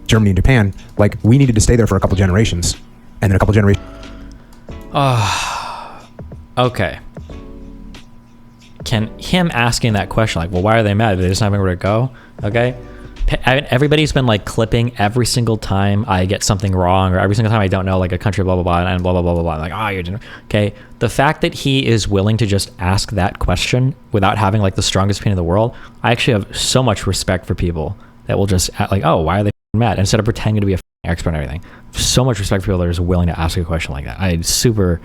Germany and Japan, like, we needed to stay there for a couple generations, and then a couple generations. Okay. Can him asking that question, like, well, why are they mad? They just not have anywhere to go? Okay. Everybody's been, like, clipping every single time I get something wrong, or every single time I don't know, like, a country, blah, blah, blah, and blah, blah, blah, blah, blah. Like, you're doing okay. The fact that he is willing to just ask that question without having, like, the strongest opinion in the world, I actually have so much respect for people that will just act like, oh, why are they mad? Instead of pretending to be a expert on everything. So much respect for people that are just willing to ask a question like that. I super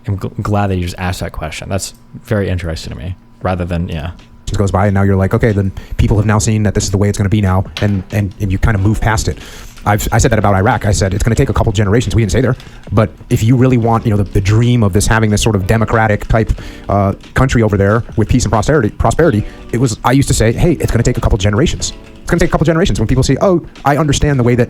am glad that you just asked that question. That's very interesting to me, rather than, yeah. Goes by and now you're like, okay, then people have now seen that this is the way it's going to be now, and you kind of move past it. I said that about Iraq. I said it's going to take a couple generations. We didn't say there, but if you really want, the dream of having this sort of democratic type country over there with peace and prosperity, I used to say, hey, it's going to take a couple generations. It's going to take a couple generations. When people say, oh, I understand the way that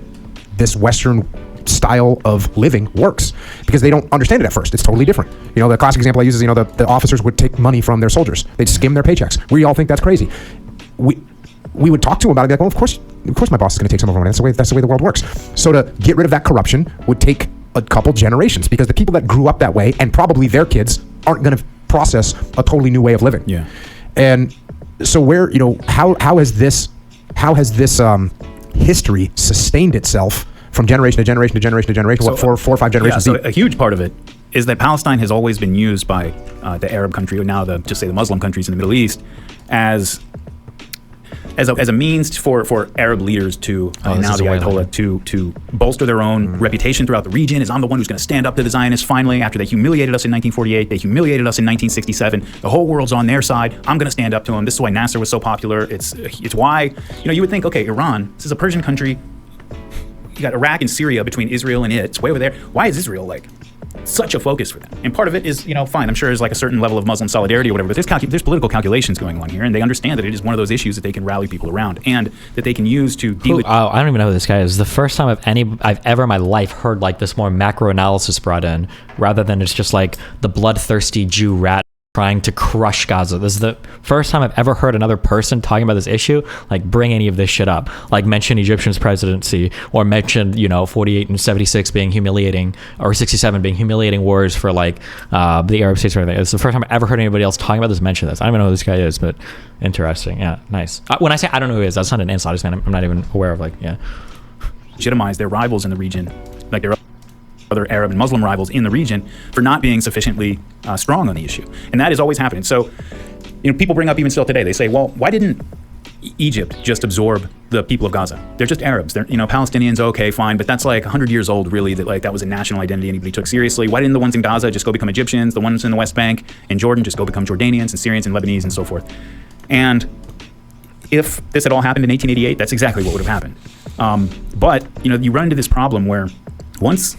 this Western style of living works, because they don't understand it at first. It's totally different. The classic example I use is, the officers would take money from their soldiers. They'd skim their paychecks. We all think that's crazy. We would talk to them about it, be like, well, of course my boss is going to take some of our money. That's the way the world works. So to get rid of that corruption would take a couple generations, because the people that grew up that way, and probably their kids, aren't going to process a totally new way of living. Yeah. And so where, how has this history sustained itself from generation to generation to generation to generation? So, what, four or five generations? Yeah, so a huge part of it is that Palestine has always been used by the Arab country, or now the Muslim countries in the Middle East, as a means for Arab leaders to now the Ayatollah to bolster their own reputation throughout the region. As I'm the one who's going to stand up to the Zionists finally, after they humiliated us in 1948, they humiliated us in 1967. The whole world's on their side. I'm going to stand up to them. This is why Nasser was so popular. It's why you would think, okay, Iran, this is a Persian country. You got Iraq and Syria between Israel and it. It's way over there. Why is Israel such a focus for them. And part of it is, fine, I'm sure there's like a certain level of Muslim solidarity or whatever, but there's political calculations going on here, and they understand that it is one of those issues that they can rally people around and that they can use to deal with. I don't even know who this guy is. The first time I've ever in my life heard like this more macro analysis brought in, rather than it's just like the bloodthirsty Jew rat trying to crush Gaza. This is the first time I've ever heard another person talking about this issue, like bring any of this shit up, like mention Egyptian's presidency or mention 48 and 76 being humiliating, or 67 being humiliating wars for like the Arab states or anything. It's the first time I've ever heard anybody else talking about this mention this. I don't even know who this guy is, but interesting. Yeah, nice. When I say I don't know who he is, that's not an insult. I just mean I'm not even aware of legitimize their rivals in the region, like their other Arab and Muslim rivals in the region, for not being sufficiently strong on the issue. And that is always happening. So, people bring up even still today, they say, well, why didn't Egypt just absorb the people of Gaza? They're just Arabs. They're, Palestinians, okay, fine, but that's like 100 years old, really, that was a national identity anybody took seriously. Why didn't the ones in Gaza just go become Egyptians? The ones in the West Bank and Jordan just go become Jordanians and Syrians and Lebanese and so forth? And if this had all happened in 1888, that's exactly what would have happened. But, you run into this problem where once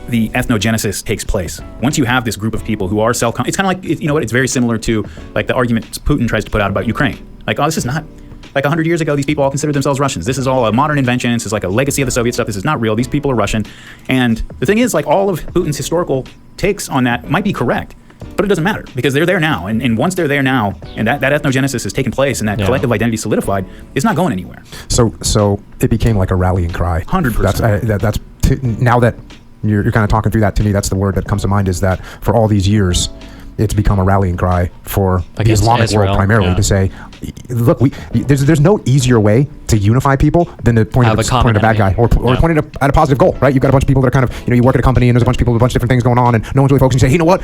the ethnogenesis takes place, once you have this group of people who are it's kind of like, it's very similar to like the argument Putin tries to put out about Ukraine. Like, oh, this is not, like 100 years ago, these people all considered themselves Russians. This is all a modern invention. This is like a legacy of the Soviet stuff. This is not real. These people are Russian. And the thing is, like, all of Putin's historical takes on that might be correct, but it doesn't matter because they're there now. And once they're there now, and that ethnogenesis has taken place and that collective identity solidified, it's not going anywhere. So it became like a rallying cry. 100%. That's now that you're kind of talking through that, to me, that's the word that comes to mind, is that for all these years, it's become a rallying cry for the Islamic Israel, world primarily to say, look, there's no easier way to unify people than to point at a bad guy or point at a positive goal, right? You've got a bunch of people that are kind of, you work at a company and there's a bunch of people with a bunch of different things going on and no one's really focusing. You say, hey, you know what?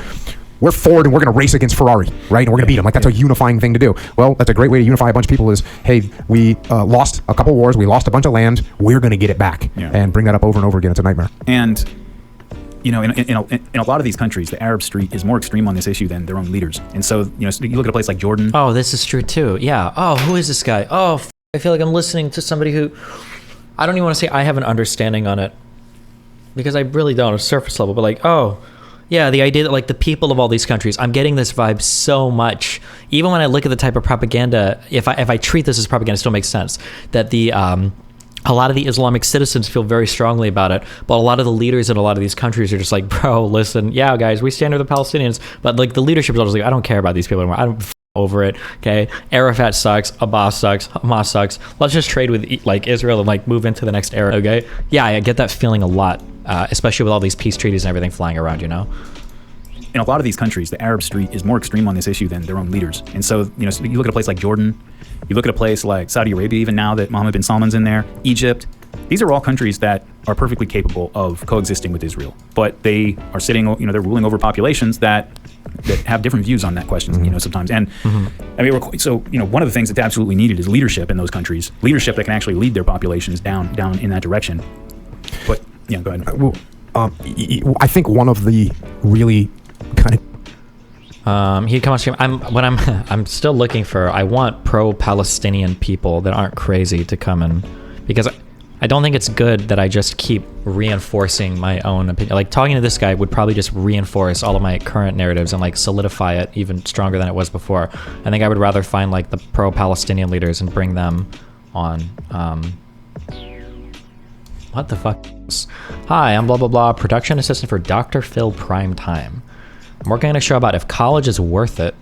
We're Ford and we're going to race against Ferrari, right? And we're going to beat them. Like, that's a unifying thing to do. Well, that's a great way to unify a bunch of people is, hey, we lost a couple wars. We lost a bunch of land. We're going to get it back and bring that up over and over again. It's a nightmare. And in a lot of these countries, the Arab street is more extreme on this issue than their own leaders. And so, you look at a place like Jordan. Oh, this is true too. Yeah. Oh, who is this guy? Oh, I feel like I'm listening to somebody who, I don't even want to say I have an understanding on it, because I really don't, on a surface level, but like, oh, yeah, the idea that like the people of all these countries, I'm getting this vibe so much. Even when I look at the type of propaganda, if I treat this as propaganda, it still makes sense that a lot of the Islamic citizens feel very strongly about it, but a lot of the leaders in a lot of these countries are just like, bro, listen, yeah, guys, we stand with the Palestinians, but like the leadership is always like, I don't care about these people anymore. I don't over it. Okay, Arafat sucks, Abbas sucks, Hamas sucks. Let's just trade with like Israel and like move into the next era. Okay, yeah, I get that feeling a lot, especially with all these peace treaties and everything flying around. In a lot of these countries, the Arab street is more extreme on this issue than their own leaders. And so, you look at a place like Jordan, you look at a place like Saudi Arabia, even now that Mohammed bin Salman's in there, Egypt. These are all countries that are perfectly capable of coexisting with Israel, but they are sitting, they're ruling over populations that have different views on that question, sometimes. And I mean, so, one of the things that's absolutely needed is leadership in those countries, leadership that can actually lead their populations down in that direction. But, go ahead. Well, I think one of the really kind of he'd come on stream. I'm still looking for. I want pro-Palestinian people that aren't crazy to come in, because I don't think it's good that I just keep reinforcing my own opinion. Like, talking to this guy would probably just reinforce all of my current narratives and like solidify it even stronger than it was before. I think I would rather find like the pro-Palestinian leaders and bring them on. What the fuck? Hi, I'm blah blah blah, production assistant for Dr. Phil Prime Time. I'm working on a show about if college is worth it,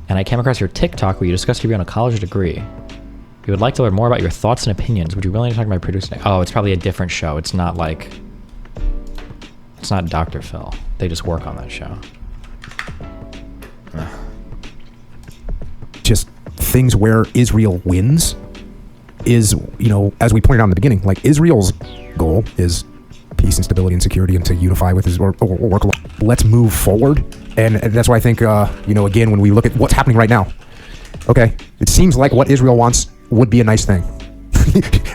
and I came across your TikTok where you discussed your view on a college degree. You would like to learn more about your thoughts and opinions. Would you be willing to talk to my producer? Oh, it's probably a different show. It's not Dr. Phil. They just work on that show. Just things where Israel wins is, as we pointed out in the beginning, like Israel's goal is peace and stability and security and to unify with Israel or work along. Let's move forward. And that's why I think, again, when we look at what's happening right now, okay, it seems like what Israel wants would be a nice thing.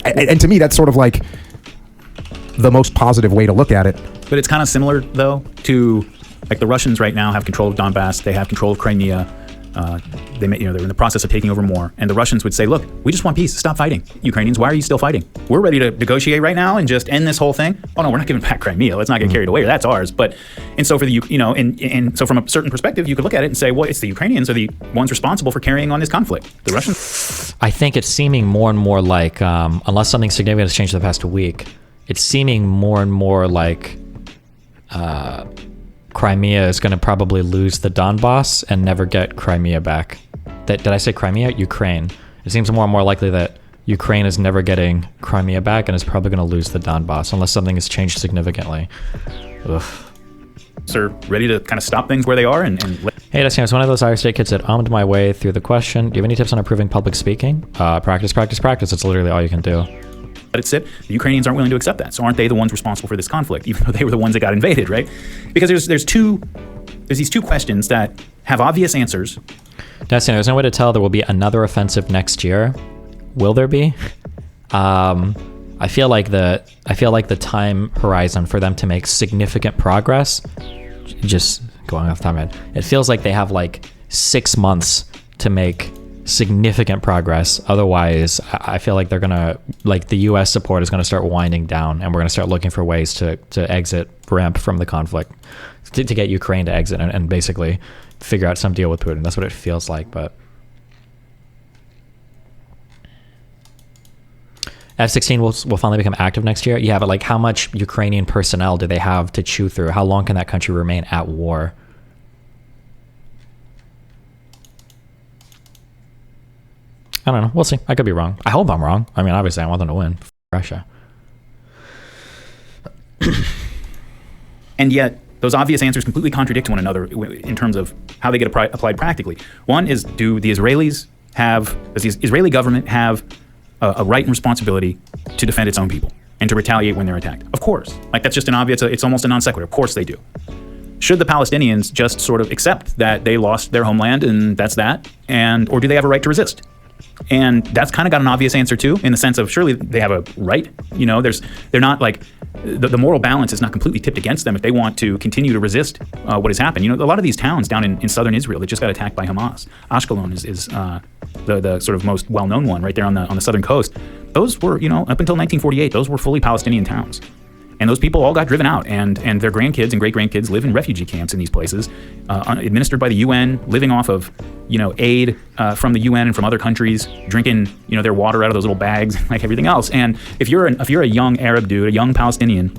and to me, that's sort of like the most positive way to look at it. But it's kind of similar, though, to like the Russians right now have control of Donbass. They have control of Crimea. They may, they're in the process of taking over more, and the Russians would say, "Look, we just want peace. Stop fighting, Ukrainians. Why are you still fighting? We're ready to negotiate right now and just end this whole thing. Oh no, we're not giving back Crimea. Let's not get carried away. That's ours." But and so for the and so from a certain perspective, you could look at it and say, well, it's the Ukrainians are the ones responsible for carrying on this conflict. The Russians. I think it's seeming more and more like, unless something significant has changed in the past week, it's seeming more and more like Crimea is going to probably lose the Donbass and never get Crimea back. Did I say Crimea? Ukraine. It seems more and more likely that Ukraine is never getting Crimea back and is probably going to lose the Donbass unless something has changed significantly. Ugh. Are ready to kind of stop things where they are and Hey, Destiny, I was one of those Irish State kids that ummed my way through the question. Do you have any tips on improving public speaking? Practice, practice, practice. It's literally all you can do. let it sit. The Ukrainians aren't willing to accept that. So aren't they the ones responsible for this conflict, even though they were the ones that got invaded, right? Because there's these two questions that have obvious answers. Destiny, there's no way to tell there will be another offensive next year. Will there be? I feel like the time horizon for them to make significant progress, just going off the top of my head, it feels like they have like 6 months to make significant progress. Otherwise, I feel like they're gonna, like, the U.S. support is gonna start winding down, and we're gonna start looking for ways to exit, ramp from the conflict, to get Ukraine to exit and basically figure out some deal with Putin. That's what it feels like. But F-16 will finally become active next year. Yeah, but like, how much Ukrainian personnel do they have to chew through? How long can that country remain at war? I don't know. We'll see. I could be wrong. I hope I'm wrong. I mean, obviously, I want them to win. Russia. And yet, those obvious answers completely contradict one another in terms of how they get applied practically. One is, does the Israeli government have a right and responsibility to defend its own people and to retaliate when they're attacked? Of course. Like, that's just an obvious, it's almost a non sequitur. Of course they do. Should the Palestinians just sort of accept that they lost their homeland and that's that? Or do they have a right to resist? And that's kind of got an obvious answer too, in the sense of surely they have a right. You know, they're not like, the moral balance is not completely tipped against them if they want to continue to resist what has happened. You know, a lot of these towns down in southern Israel that just got attacked by Hamas. Ashkelon is the sort of most well-known one right there on the southern coast. Those were, you know, up until 1948, those were fully Palestinian towns. And those people all got driven out, and their grandkids and great-grandkids live in refugee camps in these places, administered by the UN, living off of, you know, aid from the UN and from other countries, drinking, you know, their water out of those little bags, like everything else. And if you're a young Arab dude, a young Palestinian,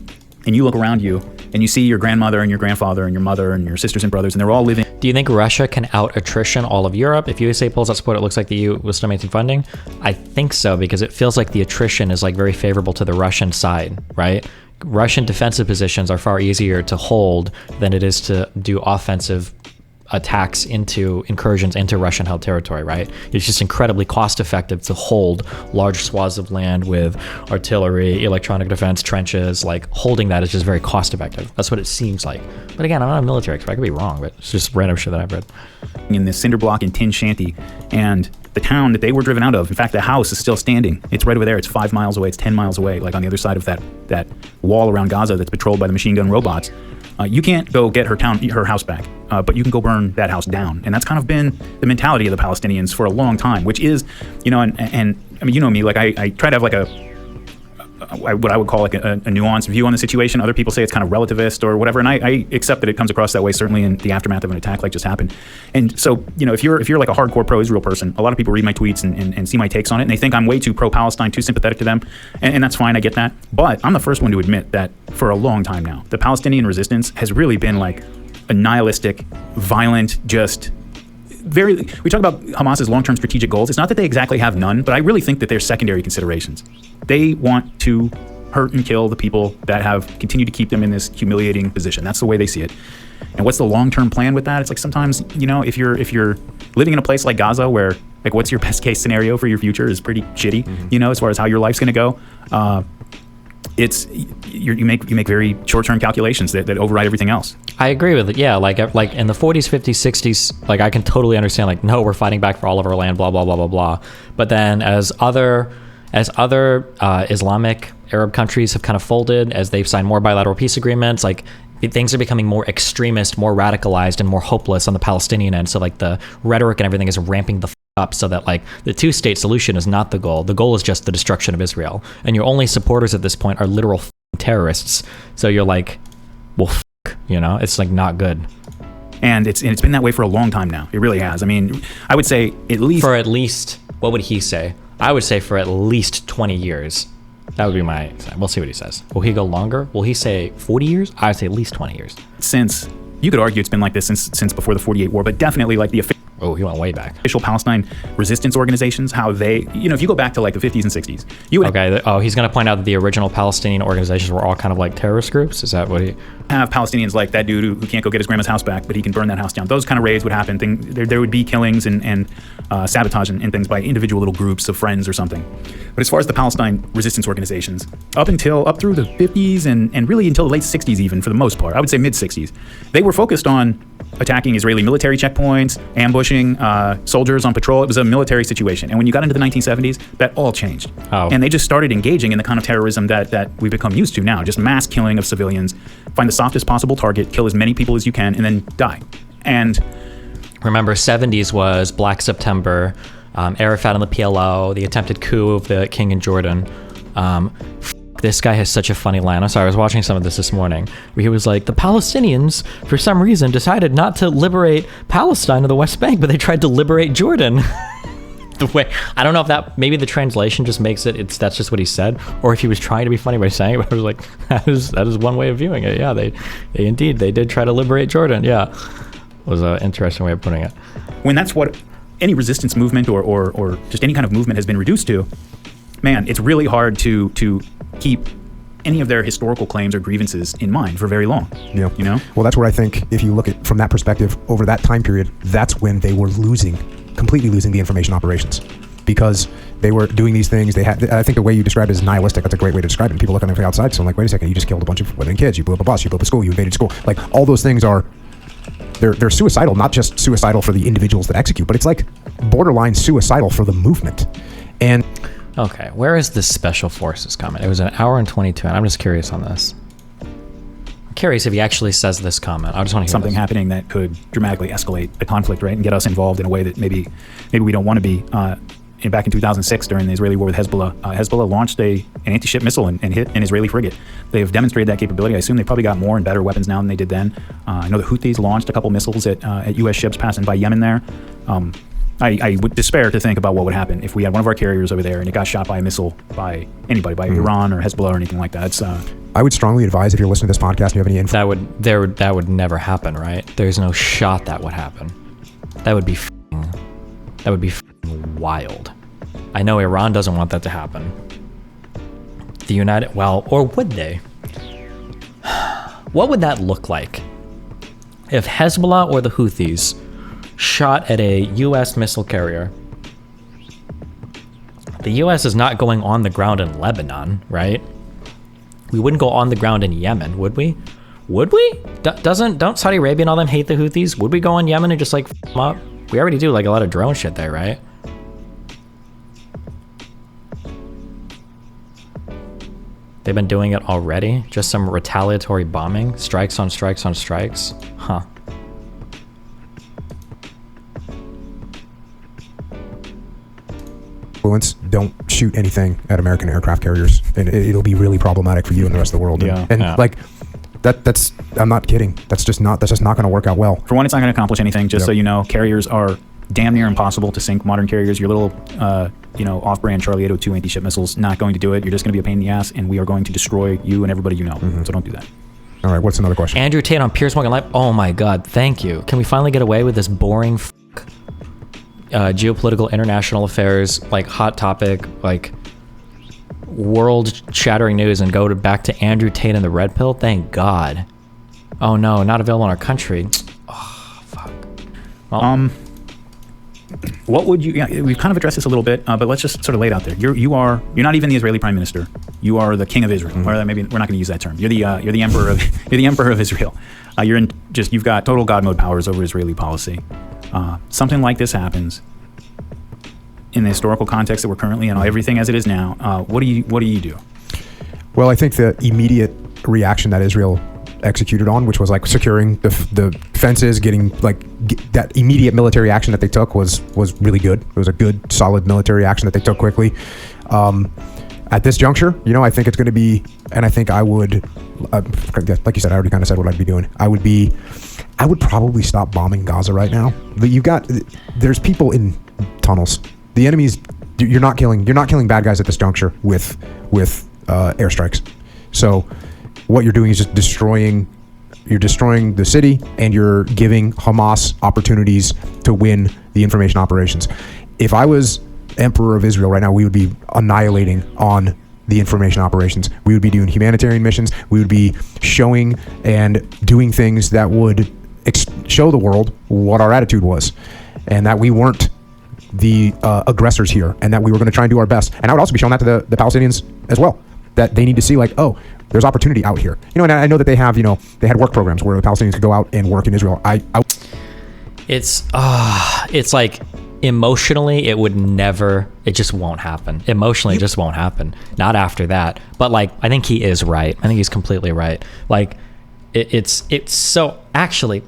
and you look around you and you see your grandmother and your grandfather and your mother and your sisters and brothers, and they're all living. Do you think Russia can out-attrition all of Europe? If USA pulls out support, it looks like the EU will still maintain funding. I think so, because it feels like the attrition is like very favorable to the Russian side, right? Russian defensive positions are far easier to hold than it is to do offensive attacks incursions into Russian-held territory, right? It's just incredibly cost-effective to hold large swaths of land with artillery, electronic defense, trenches. Like, holding that is just very cost-effective. That's what it seems like. But again, I'm not a military expert. I could be wrong, but it's just random shit that I've read. In this cinder block and tin shanty, and the town that they were driven out of, in fact, the house is still standing. It's right over there. It's 5 miles away. It's 10 miles away, like on the other side of that wall around Gaza that's patrolled by the machine gun robots. You can't go get her house back, but you can go burn that house down. And that's kind of been the mentality of the Palestinians for a long time, which is, you know, and I mean, you know me, like I try to have like what I would call like a nuanced view on the situation. Other people say it's kind of relativist or whatever, and I accept that it comes across that way, certainly in the aftermath of an attack like just happened. And so, you know, if you're like a hardcore pro-Israel person, a lot of people read my tweets and see my takes on it, and they think I'm way too pro-Palestine, too sympathetic to them, and that's fine, I get that. But I'm the first one to admit that for a long time now, the Palestinian resistance has really been like a nihilistic, violent, just we talk about Hamas's long-term strategic goals. It's not that they exactly have none, but I really think that they're secondary considerations. They want to hurt and kill the people that have continued to keep them in this humiliating position. That's the way they see it. And what's the long-term plan with that? It's like, sometimes, you know, if you're living in a place like Gaza, where like, what's your best case scenario for your future is pretty shitty, you know, as far as how your life's going to go. You make very short-term calculations that override everything else. I agree with it. Yeah, like in the 40s, 50s, 60s, like, I can totally understand, like, no, we're fighting back for all of our land, blah blah blah blah blah. But then as other Islamic Arab countries have kind of folded, as they've signed more bilateral peace agreements, like, things are becoming more extremist, more radicalized, and more hopeless on the Palestinian end. So like the rhetoric and everything is ramping the up so that like the two-state solution is not the goal. The goal is just the destruction of Israel. And your only supporters at this point are literal terrorists. So you're like, well, it's like not good. And it's been that way for a long time now. It really has. I mean, I would say at least, what would he say? I would say for at least 20 years. That would be we'll see what he says. Will he go longer? Will he say 40 years? I would say at least 20 years. Since, you could argue it's been like this since before the 48 war, but definitely like the Oh, he went way back. Official Palestine resistance organizations, how they, if you go back to like the 50s and 60s, you would he's going to point out that the original Palestinian organizations were all kind of like terrorist groups. Is that what he... have Palestinians like that dude who can't go get his grandma's house back, but he can burn that house down. Those kind of raids would happen. There would be killings and sabotage and things by individual little groups of friends or something. But as far as the Palestine resistance organizations, up through the 50s and really until the late 60s even, for the most part, I would say mid 60s, they were focused on attacking Israeli military checkpoints, ambushing soldiers on patrol. It was a military situation. And when you got into the 1970s, that all changed. Oh. And they just started engaging in the kind of terrorism that we've become used to now, just mass killing of civilians. Find the softest possible target, kill as many people as you can, and then die. And remember, 70s was Black September, Arafat and the PLO, the attempted coup of the king in Jordan. This guy has such a funny line. I'm sorry, I was watching some of this morning where he was like, the Palestinians, for some reason, decided not to liberate Palestine or the West Bank, but they tried to liberate Jordan. The way, I don't know if that, maybe the translation just makes that's just what he said, or if he was trying to be funny by saying it, but I was like, that is one way of viewing it. Yeah, they did try to liberate Jordan. Yeah, it was an interesting way of putting it. When that's what any resistance movement or just any kind of movement has been reduced to, man, it's really hard to keep any of their historical claims or grievances in mind for very long. Yeah. Well, that's where I think if you look at from that perspective over that time period, that's when they were completely losing the information operations, because they were doing these things. I think the way you described it is nihilistic. That's a great way to describe it. And people look on the outside, so I'm like, wait a second, you just killed a bunch of women and kids, you blew up a bus, you blew up a school, you invaded school. Like all those things they're suicidal, not just suicidal for the individuals that execute, but it's like borderline suicidal for the movement. And okay, where is this special forces comment? It was 1 hour and 22, and I'm just curious on this. I'm curious if he actually says this comment. I just want to hear something happening that could dramatically escalate the conflict, right, and get us involved in a way that maybe we don't want to be. Back in 2006, during the Israeli war with Hezbollah, Hezbollah launched an anti-ship missile and hit an Israeli frigate. They have demonstrated that capability. I assume they probably got more and better weapons now than they did then. I know the Houthis launched a couple missiles at U.S. ships passing by Yemen there. I would despair to think about what would happen if we had one of our carriers over there and it got shot by a missile by anybody, by Iran or Hezbollah or anything like that. I would strongly advise, if you're listening to this podcast and you have any info, that would never happen, right? There's no shot that would happen. That would be wild. I know Iran doesn't want that to happen. Or would they? What would that look like if Hezbollah or the Houthis shot at a U.S. missile carrier? The U.S. is not going on the ground in Lebanon, right? We wouldn't go on the ground in Yemen, would we? Would we? Don't Saudi Arabia and all them hate the Houthis? Would we go on Yemen and just like f them up? We already do like a lot of drone shit there, right? They've been doing it already? Just some retaliatory bombing? Strikes on strikes on strikes? Huh. Don't shoot anything at American aircraft carriers, and it'll be really problematic for you and the rest of the world. Like that's I'm not kidding. That's just not going to work out well. For one, it's not going to accomplish anything. Just so you know, carriers are damn near impossible to sink. Modern carriers, your little off-brand Charlie 802 anti-ship missiles, not going to do it. You're just going to be a pain in the ass, and we are going to destroy you and everybody you know. So don't do that. All right, what's another question? Andrew Tate on Piers Morgan Live. Oh my God, thank you. Can we finally get away with this boring geopolitical international affairs, like hot topic, like world-shattering news, and go back to Andrew Tate and the Red Pill? Thank God. Oh no, not available in our country. Oh, fuck. Well, what would you? Yeah, we've kind of addressed this a little bit, but let's just sort of lay it out there. You're not even the Israeli prime minister. You are the king of Israel. Or maybe we're not going to use that term. You're the emperor of Israel. You've got total God mode powers over Israeli policy. Something like this happens in the historical context that we're currently in, everything as it is now. What do you do? Well, I think the immediate reaction that Israel executed on, which was like securing the fences, getting that immediate military action that they took was really good. It was a good, solid military action that they took quickly. At this juncture, I think it's going to be, and I think I would, like you said, I already kind of said what I'd be doing. I would probably stop bombing Gaza right now. But there's people in tunnels. The enemy's, you're not killing bad guys at this juncture with airstrikes. So what you're doing is just destroying the city, and you're giving Hamas opportunities to win the information operations. If I was Emperor of Israel right now, we would be annihilating on the information operations. We would be doing humanitarian missions. We would be showing and doing things that would show the world what our attitude was, and that we weren't the aggressors here, and that we were going to try and do our best. And I would also be showing that to the Palestinians as well, that they need to see oh, there's opportunity out here. And I know that they have, they had work programs where the Palestinians could go out and work in Israel. It's like, emotionally, it just won't happen. Emotionally, it just won't happen. Not after that. But I think he is right. I think he's completely right. It's so actually,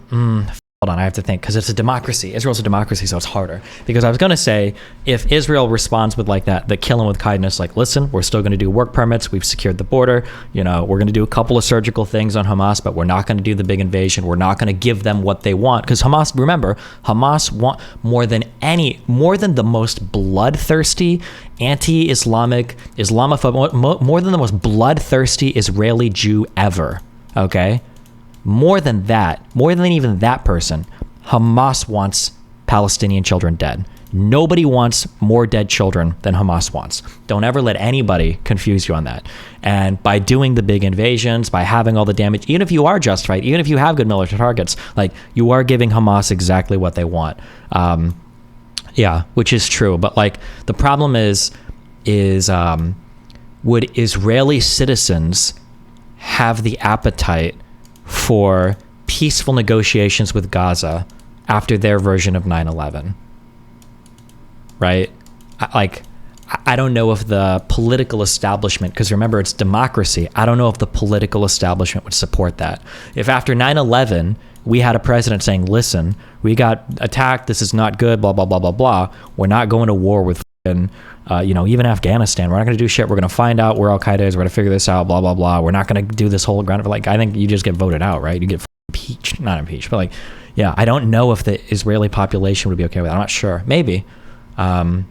hold on, I have to think, because it's a democracy. Israel's a democracy, so it's harder. Because I was going to say, if Israel responds with that kill him with kindness, listen, we're still going to do work permits. We've secured the border. We're going to do a couple of surgical things on Hamas, but we're not going to do the big invasion. We're not going to give them what they want. Because Hamas want more than the most bloodthirsty, anti-Islamic, Islamophobic, more than the most bloodthirsty Israeli Jew ever. Okay? More than even that person, Hamas wants Palestinian children dead. Nobody wants more dead children than Hamas wants. Don't ever let anybody confuse you on that. And by doing the big invasions, by having all the damage, even if you are justified, even if you have good military targets, you are giving Hamas exactly what they want. Which is true. But the problem is would Israeli citizens have the appetite for peaceful negotiations with Gaza after their version of 9/11, right? I don't know if the political establishment, because remember, it's democracy, I don't know if the political establishment would support that. If after 9/11, we had a president saying, listen, we got attacked, this is not good, blah, blah, blah, blah, blah, we're not going to war with even Afghanistan. We're not going to do shit. We're going to find out where Al-Qaeda is. We're going to figure this out, blah, blah, blah. We're not going to do this whole ground. I think you just get voted out, right? You get impeached. Not impeached, but I don't know if the Israeli population would be okay with that. I'm not sure. Maybe. I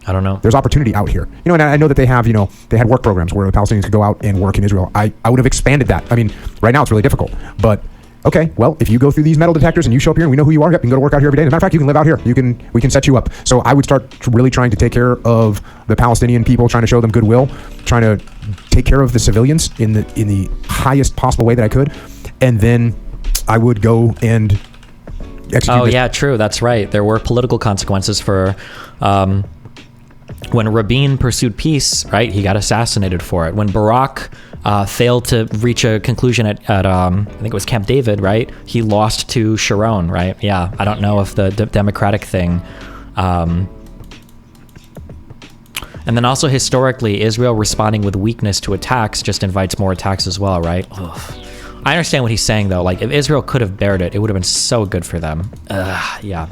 don't know. There's opportunity out here. And I know that they have, they had work programs where the Palestinians could go out and work in Israel. I would have expanded that. Right now it's really difficult, but okay, well, if you go through these metal detectors and you show up here and we know who you are, you can go to work out here every day. As a matter of fact, you can live out here. We can set you up. So I would start really trying to take care of the Palestinian people, trying to show them goodwill, trying to take care of the civilians in the highest possible way that I could. And then I would go and execute. Oh, yeah, true. That's right. There were political consequences for when Rabin pursued peace, right? He got assassinated for it. When Barack failed to reach a conclusion at I think it was Camp David, right? He lost to Sharon, right? Yeah, I don't know if the democratic thing. And then also historically, Israel responding with weakness to attacks just invites more attacks as well, right? Ugh. I understand what he's saying though. If Israel could have bared it, it would have been so good for them. Yeah.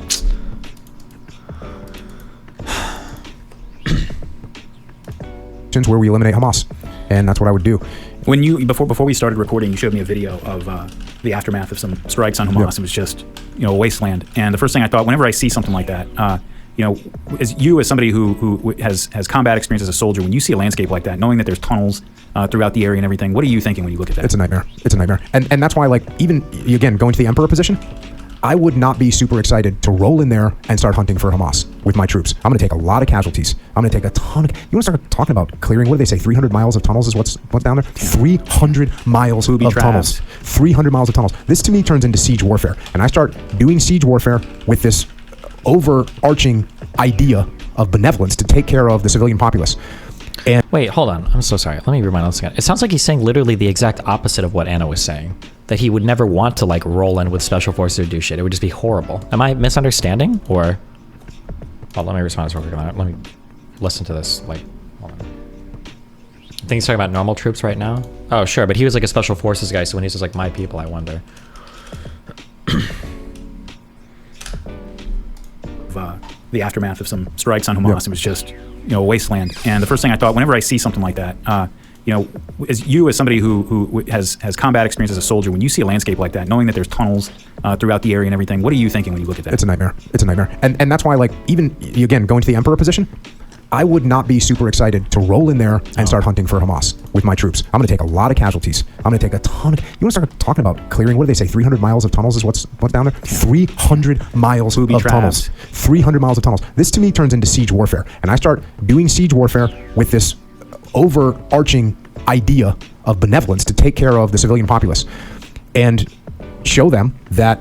Where we eliminate Hamas, and that's what I would do. When you before we started recording, you showed me a video of the aftermath of some strikes on Hamas. Yep. It was just a wasteland. And the first thing I thought, whenever I see something like that, as somebody who has combat experience as a soldier, when you see a landscape like that, knowing that there's tunnels throughout the area and everything, what are you thinking when you look at that? It's a nightmare. It's a nightmare. And that's why, even again, going to the Emperor position, I would not be super excited to roll in there and start hunting for Hamas with my troops. I'm going to take a lot of casualties. I'm going to take a ton of... You want to start talking about clearing? What do they say? 300 miles of tunnels is what's down there? 300 miles of tunnels. 300 miles of tunnels. This, to me, turns into siege warfare. And I start doing siege warfare with this overarching idea of benevolence to take care of the civilian populace. And wait, hold on. I'm so sorry. Let me read my notes again. It sounds like he's saying literally the exact opposite of what Anna was saying. That he would never want to roll in with special forces or do shit. It would just be horrible. Am I misunderstanding? Or... Oh, let me respond to this real quick. Let me listen to this. Hold on. I think he's talking about normal troops right now. Oh, sure, but he was like a special forces guy, so when he's just like my people, I wonder. The aftermath of some strikes on Hamas, it was just, a wasteland. And the first thing I thought, whenever I see something like that, as somebody who has combat experience as a soldier, when you see a landscape like that, knowing that there's tunnels throughout the area and everything, what are you thinking when you look at that? It's a nightmare. It's a nightmare. And that's why, like, even, again, going to the emperor position, I would not be super excited to roll in there and start hunting for Hamas with my troops. I'm going to take a lot of casualties. I'm going to take a ton of... You want to start talking about clearing? What do they say? 300 miles of tunnels is what's down there? 300 miles of tunnels. 300 miles of tunnels. This, to me, turns into siege warfare. And I start doing siege warfare with this overarching idea of benevolence to take care of the civilian populace and show them that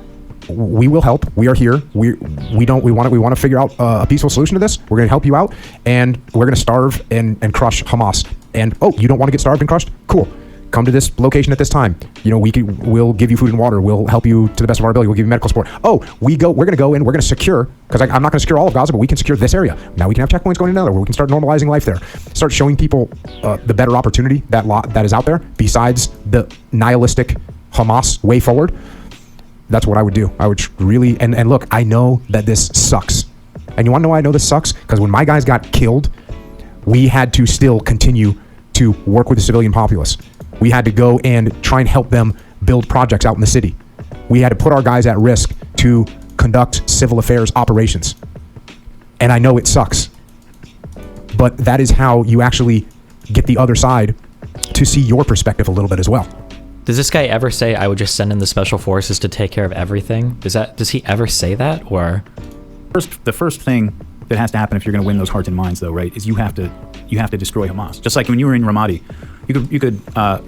we will help. We are here. We want to figure out a peaceful solution to this. We're going to help you out, and we're going to starve and crush Hamas. And you don't want to get starved and crushed? Cool. Come to this location at this time. We'll give you food and water. We'll help you to the best of our ability. We'll give you medical support. We're going to go in. We're going to secure, because I'm not going to secure all of Gaza, but we can secure this area. Now we can have checkpoints going in another, where we can start normalizing life there. Start showing people the better opportunity that is out there besides the nihilistic Hamas way forward. That's what I would do. I would really, and look, I know that this sucks. And you want to know why I know this sucks? Because when my guys got killed, we had to still continue to work with the civilian populace. We had to go and try and help them build projects out in the city. We had to put our guys at risk to conduct civil affairs operations. And I know it sucks. But that is how you actually get the other side to see your perspective a little bit as well. Does this guy ever say, I would just send in the special forces to take care of everything? Does he ever say that? Or the first thing that has to happen if you're going to win those hearts and minds, though, right, is you have to destroy Hamas. Just like when you were in Ramadi, you could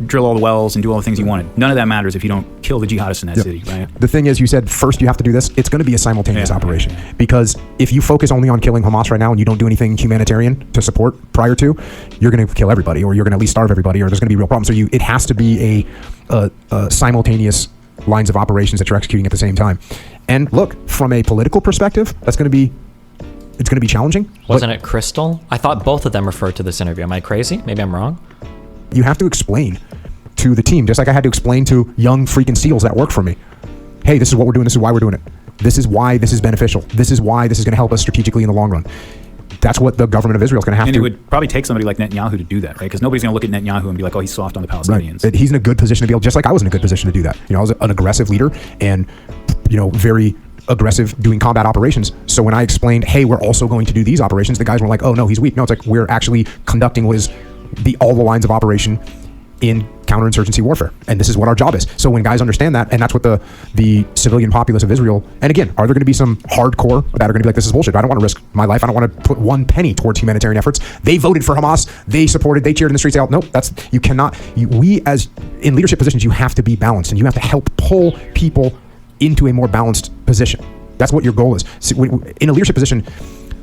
drill all the wells and do all the things you wanted. None of that matters if you don't kill the jihadists in that city, right? The thing is, you said first you have to do this. It's going to be a simultaneous operation. Because if you focus only on killing Hamas right now and you don't do anything humanitarian to support prior to, you're going to kill everybody, or you're going to at least starve everybody, or there's going to be real problems. So it has to be a simultaneous lines of operations that you're executing at the same time. And look, from a political perspective, it's going to be challenging. Wasn't it Crystal? I thought both of them referred to this interview. Am I crazy? Maybe I'm wrong. You have to explain to the team, just like I had to explain to young freaking SEALs that work for me. Hey, this is what we're doing. This is why we're doing it. This is why this is beneficial. This is why this is going to help us strategically in the long run. That's what the government of Israel is going to have to do. And it would probably take somebody like Netanyahu to do that, right? Because nobody's going to look at Netanyahu and be like, oh, he's soft on the Palestinians. Right. He's in a good position to be able, just like I was in a good position to do that. I was an aggressive leader and, very aggressive doing combat operations. So when I explained, hey, we're also going to do these operations, the guys were like, oh, no, he's weak. No, it's like we're actually conducting what is all the lines of operation in counterinsurgency warfare. And this is what our job is. So when guys understand that, and that's what the civilian populace of Israel, and again, are there going to be some hardcore that are going to be like, this is bullshit. I don't want to risk my life. I don't want to put one penny towards humanitarian efforts. They voted for Hamas. They supported, they cheered in the streets. Nope, you cannot, we as in leadership positions, you have to be balanced and you have to help pull people into a more balanced position. That's what your goal is. So in a leadership position,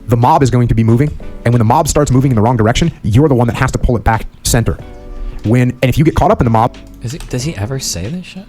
the mob is going to be moving. And when the mob starts moving in the wrong direction, you're the one that has to pull it back center. And if you get caught up in the mob... Does he ever say this shit?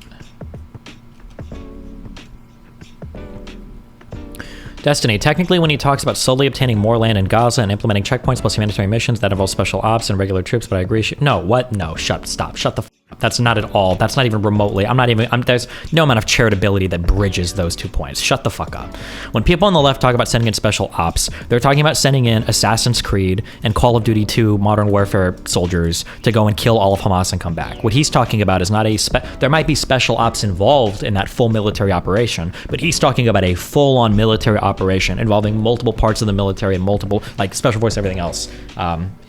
Destiny, technically when he talks about slowly obtaining more land in Gaza and implementing checkpoints plus humanitarian missions, that involves special ops and regular troops, but I agree. No, what? No, stop. Shut the f up. That's not at all. That's not even remotely. There's no amount of charitability that bridges those 2 points. Shut the fuck up. When people on the left talk about sending in special ops, they're talking about sending in Assassin's Creed and Call of Duty 2 Modern Warfare soldiers to go and kill all of Hamas and come back. What he's talking about is not there might be special ops involved in that full military operation, but he's talking about a full-on military operation involving multiple parts of the military and multiple, like special force, everything else,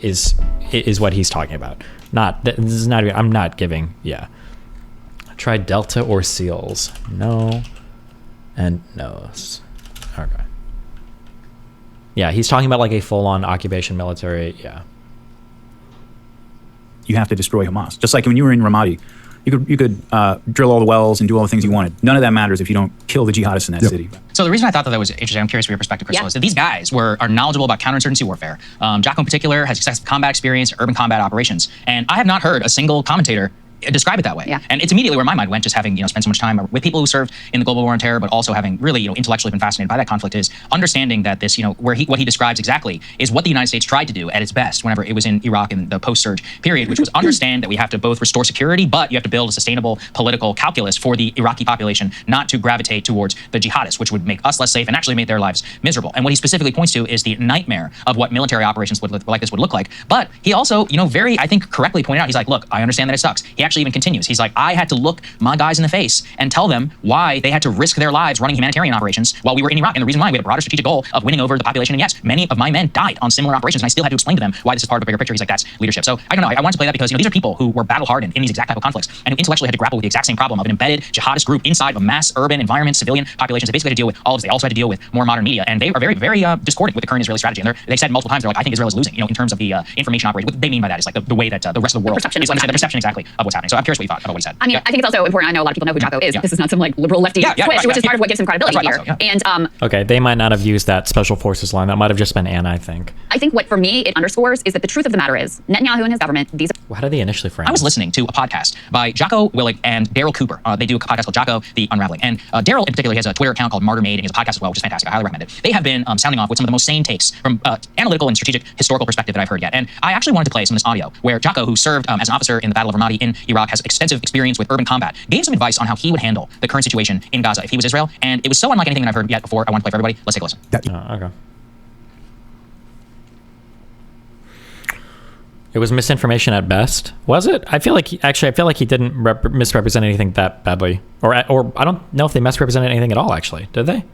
is what he's talking about. I'm not giving, yeah. Try Delta or SEALs. No. And no's. Okay. Yeah, he's talking about like a full-on occupation military, yeah. You have to destroy Hamas. Just like when you were in Ramadi, you could drill all the wells and do all the things you wanted. None of that matters if you don't kill the jihadists in that city. So the reason I thought that was interesting, I'm curious for your perspective, Crystal, is that these guys are knowledgeable about counterinsurgency warfare. Jocko in particular has extensive combat experience, urban combat operations. And I have not heard a single commentator describe it that way. Yeah. And it's immediately where my mind went, just having spent so much time with people who served in the global war on terror, but also having really intellectually been fascinated by that conflict, is understanding that this what he describes exactly is what the United States tried to do at its best whenever it was in Iraq in the post-surge period, which was understand that we have to both restore security, but you have to build a sustainable political calculus for the Iraqi population not to gravitate towards the jihadists, which would make us less safe and actually make their lives miserable. And what he specifically points to is the nightmare of what military operations like this would look like. But he also, very, I think, correctly pointed out, he's like, look, I understand that it sucks. He actually even continues. He's like, I had to look my guys in the face and tell them why they had to risk their lives running humanitarian operations while we were in Iraq. And the reason why we had a broader strategic goal of winning over the population. And yes, many of my men died on similar operations, and I still had to explain to them why this is part of a bigger picture. He's like, that's leadership. So I don't know. I wanted to play that because these are people who were battle hardened in these exact type of conflicts and who intellectually had to grapple with the exact same problem of an embedded jihadist group inside of a mass urban environment, civilian populations. They basically had to deal with all of this. They also had to deal with more modern media, and they are very, very discordant with the current Israeli strategy. And they said multiple times, they're like, I think Israel is losing. In terms of the information operation. What they mean by that is like the way that the rest of the world is understanding the perception exactly of what's happening. So I'm curious what you thought about what he said. I mean, I think it's also important. I know a lot of people know who Jocko is. Yeah. This is not some like liberal lefty twitch, which is part of what gives him credibility here. Also, yeah. And Okay, they might not have used that special forces line. That might have just been Anna, I think. I think what for me it underscores is that the truth of the matter is Netanyahu and his government. These are Well, how did they initially frame I was this? listening to a podcast by Jocko Willink and Daryl Cooper. They do a podcast called Jocko, the Unraveling. And Daryl in particular, he has a Twitter account called Martyr Made, and he has a podcast as well, which is fantastic. I highly recommend it. They have been sounding off with some of the most sane takes from analytical and strategic historical perspective that I've heard yet. And I actually wanted to play some of this audio where Jocko, who served as an officer in the Battle of Ramadi in Iraq, has extensive experience with urban combat, gave some advice on how he would handle the current situation in Gaza if he was Israel. And it was so unlike anything that I've heard yet before. I want to play for everybody. Let's take a listen. Okay. It was misinformation at best. Was it? I feel like he didn't misrepresent anything that badly, or I don't know if they misrepresented anything at all. Actually, did they?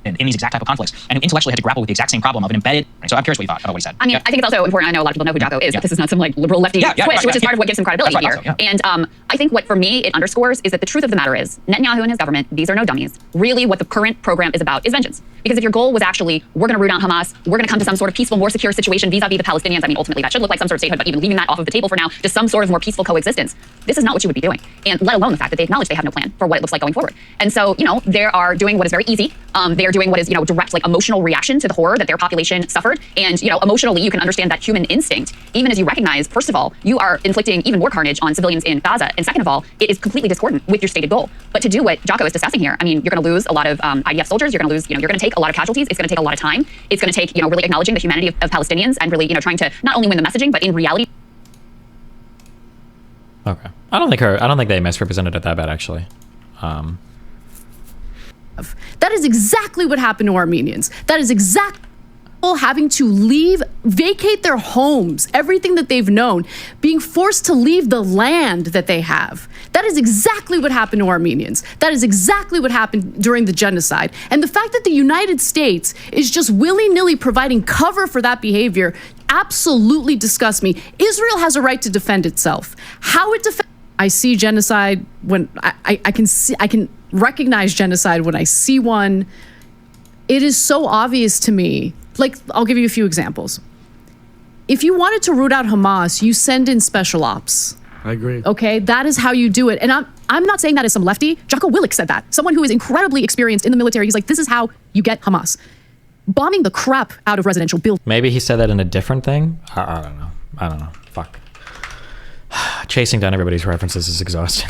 In these exact type of conflicts, and who intellectually had to grapple with the exact same problem of an embedded. So I'm curious what you thought about what he said. I mean, I think it's also important. I know a lot of people know who Jocko is, but this is not some like liberal lefty twitch, which is part of what gives him credibility here. And I think what for me it underscores is that the truth of the matter is Netanyahu and his government, these are no dummies. Really, what the current program is about is vengeance. Because if your goal was actually, we're going to root out Hamas, we're going to come to some sort of peaceful, more secure situation vis-a-vis the Palestinians. I mean, ultimately that should look like some sort of statehood, but even leaving that off of the table for now, just some sort of more peaceful coexistence. This is not what you would be doing. And let alone the fact that they acknowledge they have no plan for what it looks like going forward. And so, they are doing what is very easy. They are doing what is, direct like emotional reaction to the horror that their population suffered. And, emotionally, you can understand that human instinct, even as you recognize, first of all, you are inflicting even more carnage on civilians in Gaza. And second of all, it is completely discordant with your stated goal. But to do what Jocko is discussing here, I mean, you're going to lose a lot of IDF soldiers. You're going to lose, you're going to take a lot of casualties. It's going to take a lot of time. It's going to take, really acknowledging the humanity of Palestinians and really, trying to not only win the messaging, but in reality. Okay. I don't think they misrepresented it that bad, actually. That is exactly what happened to Armenians. That is exactly having to leave, vacate their homes, everything that they've known, being forced to leave the land that they have. That is exactly what happened to Armenians. That is exactly what happened during the genocide. And the fact that the United States is just willy-nilly providing cover for that behavior absolutely disgusts me. Israel has a right to defend itself. How it defends, I see genocide when I can recognize genocide when I see one. It is so obvious to me. Like, I'll give you a few examples. If you wanted to root out Hamas, you send in special ops. I agree. Okay, that is how you do it. And I'm not saying that as some lefty. Jocko Willink said that. Someone who is incredibly experienced in the military. He's like, this is how you get Hamas. Bombing the crap out of residential buildings. Maybe he said that in a different thing. I don't know. Fuck. Chasing down everybody's references is exhausting.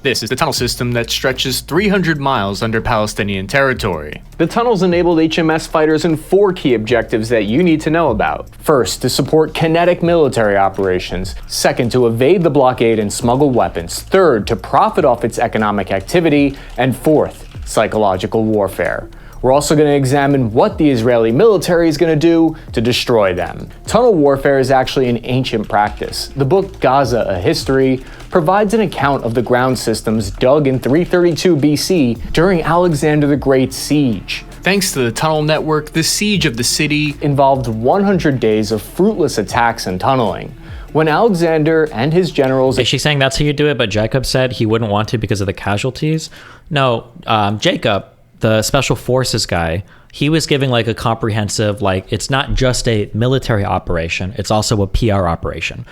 This is the tunnel system that stretches 300 miles under Palestinian territory. The tunnels enabled HMS fighters in 4 key objectives that you need to know about. First, to support kinetic military operations. Second, to evade the blockade and smuggle weapons. Third, to profit off its economic activity. And fourth, psychological warfare. We're also going to examine what the Israeli military is going to do to destroy them. Tunnel warfare is actually an ancient practice. The book Gaza, A History, provides an account of the ground systems dug in 332 BC during Alexander the Great's siege. Thanks to the tunnel network, the siege of the city involved 100 days of fruitless attacks and tunneling. When Alexander and his generals... Is she saying that's how you do it, but Jacob said he wouldn't want to because of the casualties? No, Jacob, the special forces guy, he was giving like a comprehensive, like, it's not just a military operation, it's also a PR operation,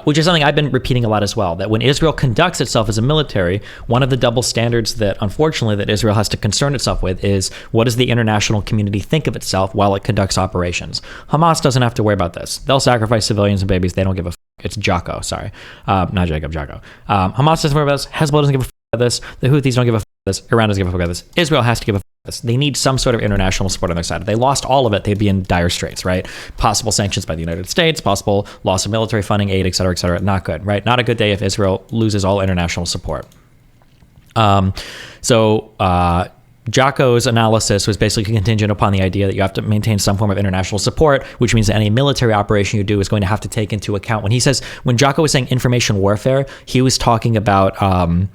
which is something I've been repeating a lot as well, that when Israel conducts itself as a military, one of the double standards that unfortunately that Israel has to concern itself with is what does the international community think of itself while it conducts operations. Hamas doesn't have to worry about this. They'll sacrifice civilians and babies, they don't give a fuck. It's Jocko, sorry. Not Jacob, Jocko. Hamas doesn't worry about this. Hezbollah doesn't give a fuck about this. The Houthis don't give a fuck about this. Iran doesn't give a fuck about this. Israel has to give a fuck about this. They need some sort of international support on their side. If they lost all of it, they'd be in dire straits, right? Possible sanctions by the United States, possible loss of military funding, aid, et cetera, et cetera. Not good, right? Not a good day if Israel loses all international support. Jocko's analysis was basically contingent upon the idea that you have to maintain some form of international support, which means that any military operation you do is going to have to take into account. When Jocko was saying information warfare, he was talking about how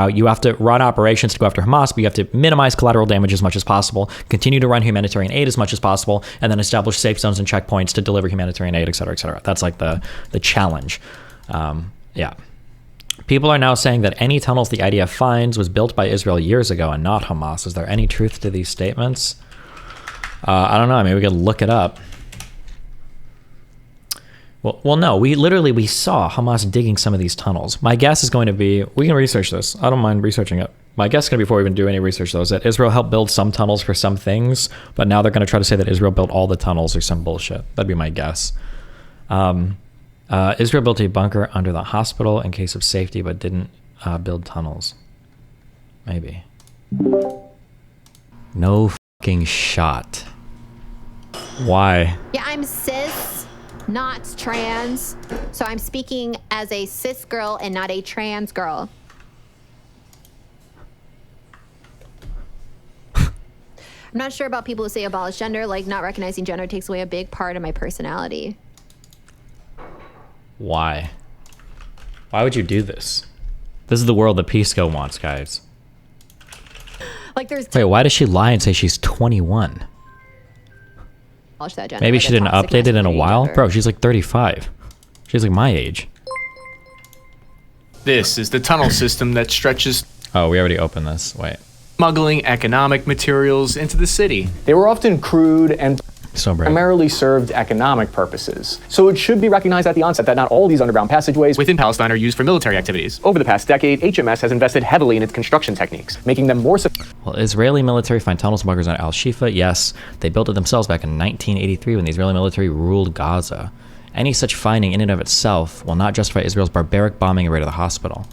you have to run operations to go after Hamas, but you have to minimize collateral damage as much as possible, continue to run humanitarian aid as much as possible, and then establish safe zones and checkpoints to deliver humanitarian aid, et cetera, et cetera. That's like the challenge. Yeah. People are now saying that any tunnels the IDF finds was built by Israel years ago and not Hamas. Is there any truth to these statements? I don't know. Maybe we could look it up. Well, no. We saw Hamas digging some of these tunnels. My guess is going to be, we can research this. I don't mind researching it. My guess is going to be, before we even do any research, though, is that Israel helped build some tunnels for some things, but now they're going to try to say that Israel built all the tunnels or some bullshit. That'd be my guess. Israel built a bunker under the hospital in case of safety, but didn't build tunnels. Maybe. No fucking shot. Why? Yeah, I'm cis, not trans. So I'm speaking as a cis girl and not a trans girl. I'm not sure about people who say abolish gender, like not recognizing gender takes away a big part of my personality. Why? Why would you do this? This is the world that Pisco wants, guys. Like there's Wait, why does she lie and say she's 21? That gender, Maybe like she didn't update it in a while? Bro, she's like 35. She's like my age. This is the tunnel system that stretches. Oh, we already opened this. Wait. Smuggling economic materials into the city. They were often crude and So brave. primarily served economic purposes. So it should be recognized at the onset that not all these underground passageways Within Palestine are used for military activities. over the past decade, HMS has invested heavily in its construction techniques, making them more Well, Israeli military find tunnel smuggers on Al-Shifa. Yes, they built it themselves back in 1983 when the Israeli military ruled Gaza. Any such finding in and of itself will not justify Israel's barbaric bombing and raid of the hospital.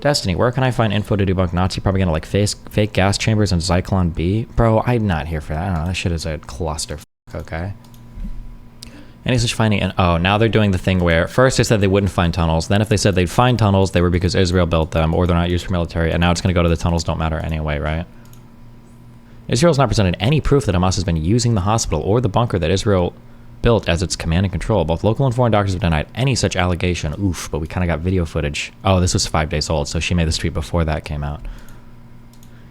Destiny, where can I find info to debunk Nazi propaganda like fake gas chambers and Zyklon B? Bro, I'm not here for that. I don't know. That shit is a cluster. Okay. Any such finding, and oh, now they're doing the thing where first they said they wouldn't find tunnels. Then if they said they'd find tunnels, they were because Israel built them or they're not used for military. And now it's going to go to the tunnels don't matter anyway, right? Israel's not presented any proof that Hamas has been using the hospital or the bunker that Israel built as its command and control. Both local and foreign doctors have denied any such allegation. Oof, but we kind of got video footage. Oh, this was 5 days old, so she made this tweet before that came out.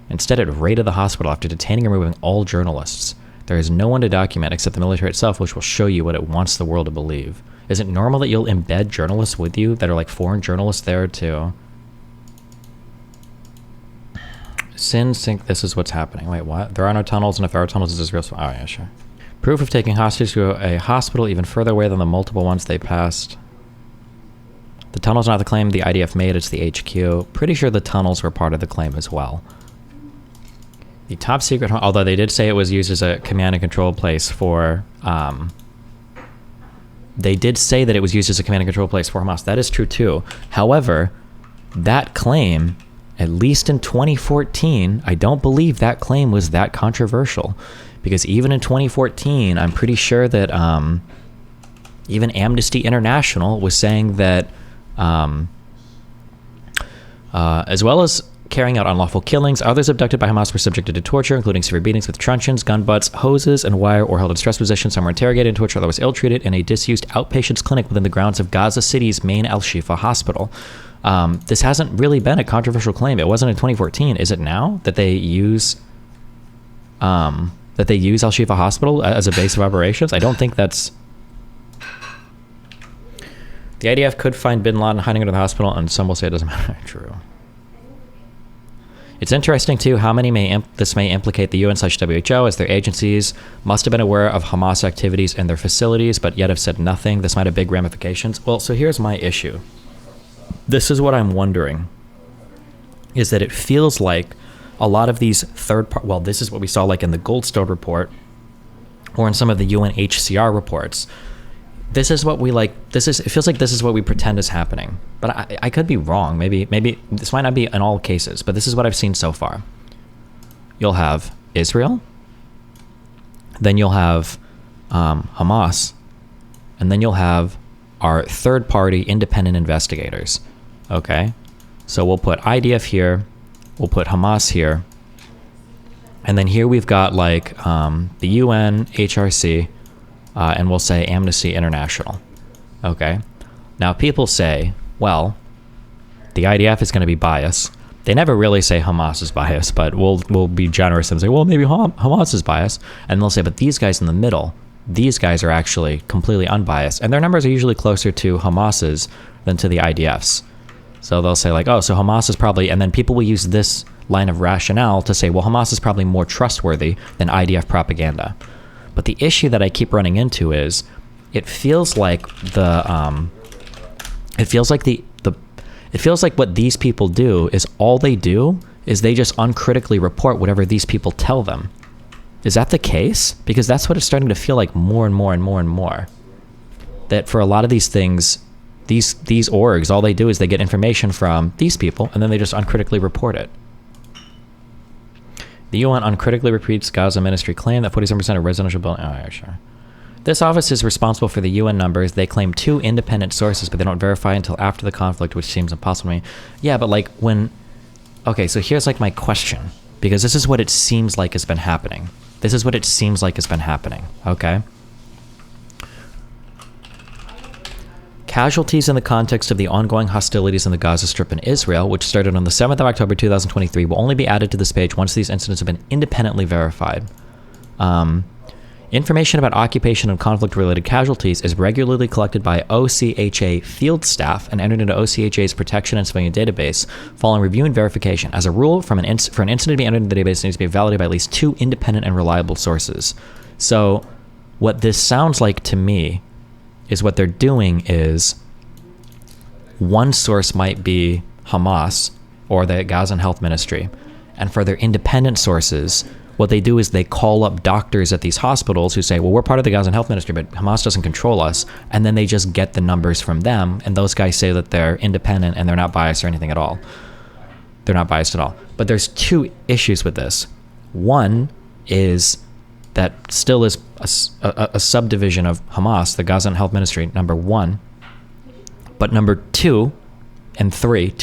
Instead, it raided the hospital after detaining and removing all journalists. There is no one to document except the military itself, which will show you what it wants the world to believe. Is it normal that you'll embed journalists with you that are like foreign journalists there too? Sins think this is what's happening. Wait, what? There are no tunnels, and if there are tunnels, it's Israel's. Oh, yeah, sure. Proof of taking hostages to a hospital even further away than the multiple ones they passed. The tunnel's not the claim the IDF made, it's the HQ. Pretty sure the tunnels were part of the claim as well. The top secret, although they did say it was used as a command and control place for, they did say that it was used as a command and control place for Hamas. That is true too. However, that claim, at least in 2014, I don't believe that claim was that controversial. Because even in 2014, I'm pretty sure that even Amnesty International was saying that as well as carrying out unlawful killings, others abducted by Hamas were subjected to torture, including severe beatings with truncheons, gun butts, hoses, and wire, or held in stress positions. Some were interrogated and tortured, otherwise ill-treated in a disused outpatients clinic within the grounds of Gaza City's main Al-Shifa hospital. This hasn't really been a controversial claim. It wasn't in 2014. Is it now that they use Al-Shifa Hospital as a base of operations? I don't think that's... The IDF could find bin Laden hiding under the hospital, and some will say it doesn't matter. True. It's interesting, too, how many this may implicate the UN/WHO, as their agencies must have been aware of Hamas activities in their facilities, but yet have said nothing. This might have big ramifications. Well, so here's my issue. This is what I'm wondering, is that it feels like a lot of these well, this is what we saw like in the Goldstone report or in some of the UNHCR reports. this is what we like. It feels like this is what we pretend is happening. But I could be wrong. Maybe this might not be in all cases, but this is what I've seen so far. You'll have Israel, then you'll have Hamas, and then you'll have our third-party independent investigators. Okay, so we'll put IDF here, we'll put Hamas here, and then here we've got like the UN, HRC, and we'll say Amnesty International. Okay, now people say, well, the IDF is going to be biased. They never really say Hamas is biased, but we'll be generous and say, well, maybe Hamas is biased. And they'll say, but these guys in the middle, these guys are actually completely unbiased. And their numbers are usually closer to Hamas's than to the IDF's. So they'll say like, oh, so Hamas is probably, and then people will use this line of rationale to say, well, Hamas is probably more trustworthy than IDF propaganda. But the issue that I keep running into is it feels like it feels like what these people do is all they do is they just uncritically report whatever these people tell them. Is that the case? Because that's what it's starting to feel like more and more and more and more. That for a lot of these things, these orgs, all they do is they get information from these people and then they just uncritically report it. The UN uncritically repeats Gaza ministry claim that 47% of residential buildings... Oh, yeah, sure. This office is responsible for the UN numbers. They claim 2 independent sources, but they don't verify until after the conflict, which seems impossible to me. Yeah, but like when... Okay, so here's like my question, because this is what it seems like has been happening. This is what it seems like has been happening, okay? Casualties in the context of the ongoing hostilities in the Gaza Strip in Israel, which started on the 7th of October 2023, will only be added to this page once these incidents have been independently verified. Information about occupation and conflict-related casualties is regularly collected by OCHA field staff and entered into OCHA's protection and civilian database following review and verification. As a rule, for an incident to be entered in the database, it needs to be validated by at least 2 independent and reliable sources. So what this sounds like to me is what they're doing is one source might be Hamas or the Gazan Health Ministry. And for their independent sources, what they do is they call up doctors at these hospitals who say, well, we're part of the Gazan Health Ministry, but Hamas doesn't control us. And then they just get the numbers from them. And those guys say that they're independent and they're not biased or anything at all. They're not biased at all. But there's 2 issues with this. One is that still is a subdivision of Hamas, the Gazan Health Ministry, number 1. But number 2 and 3,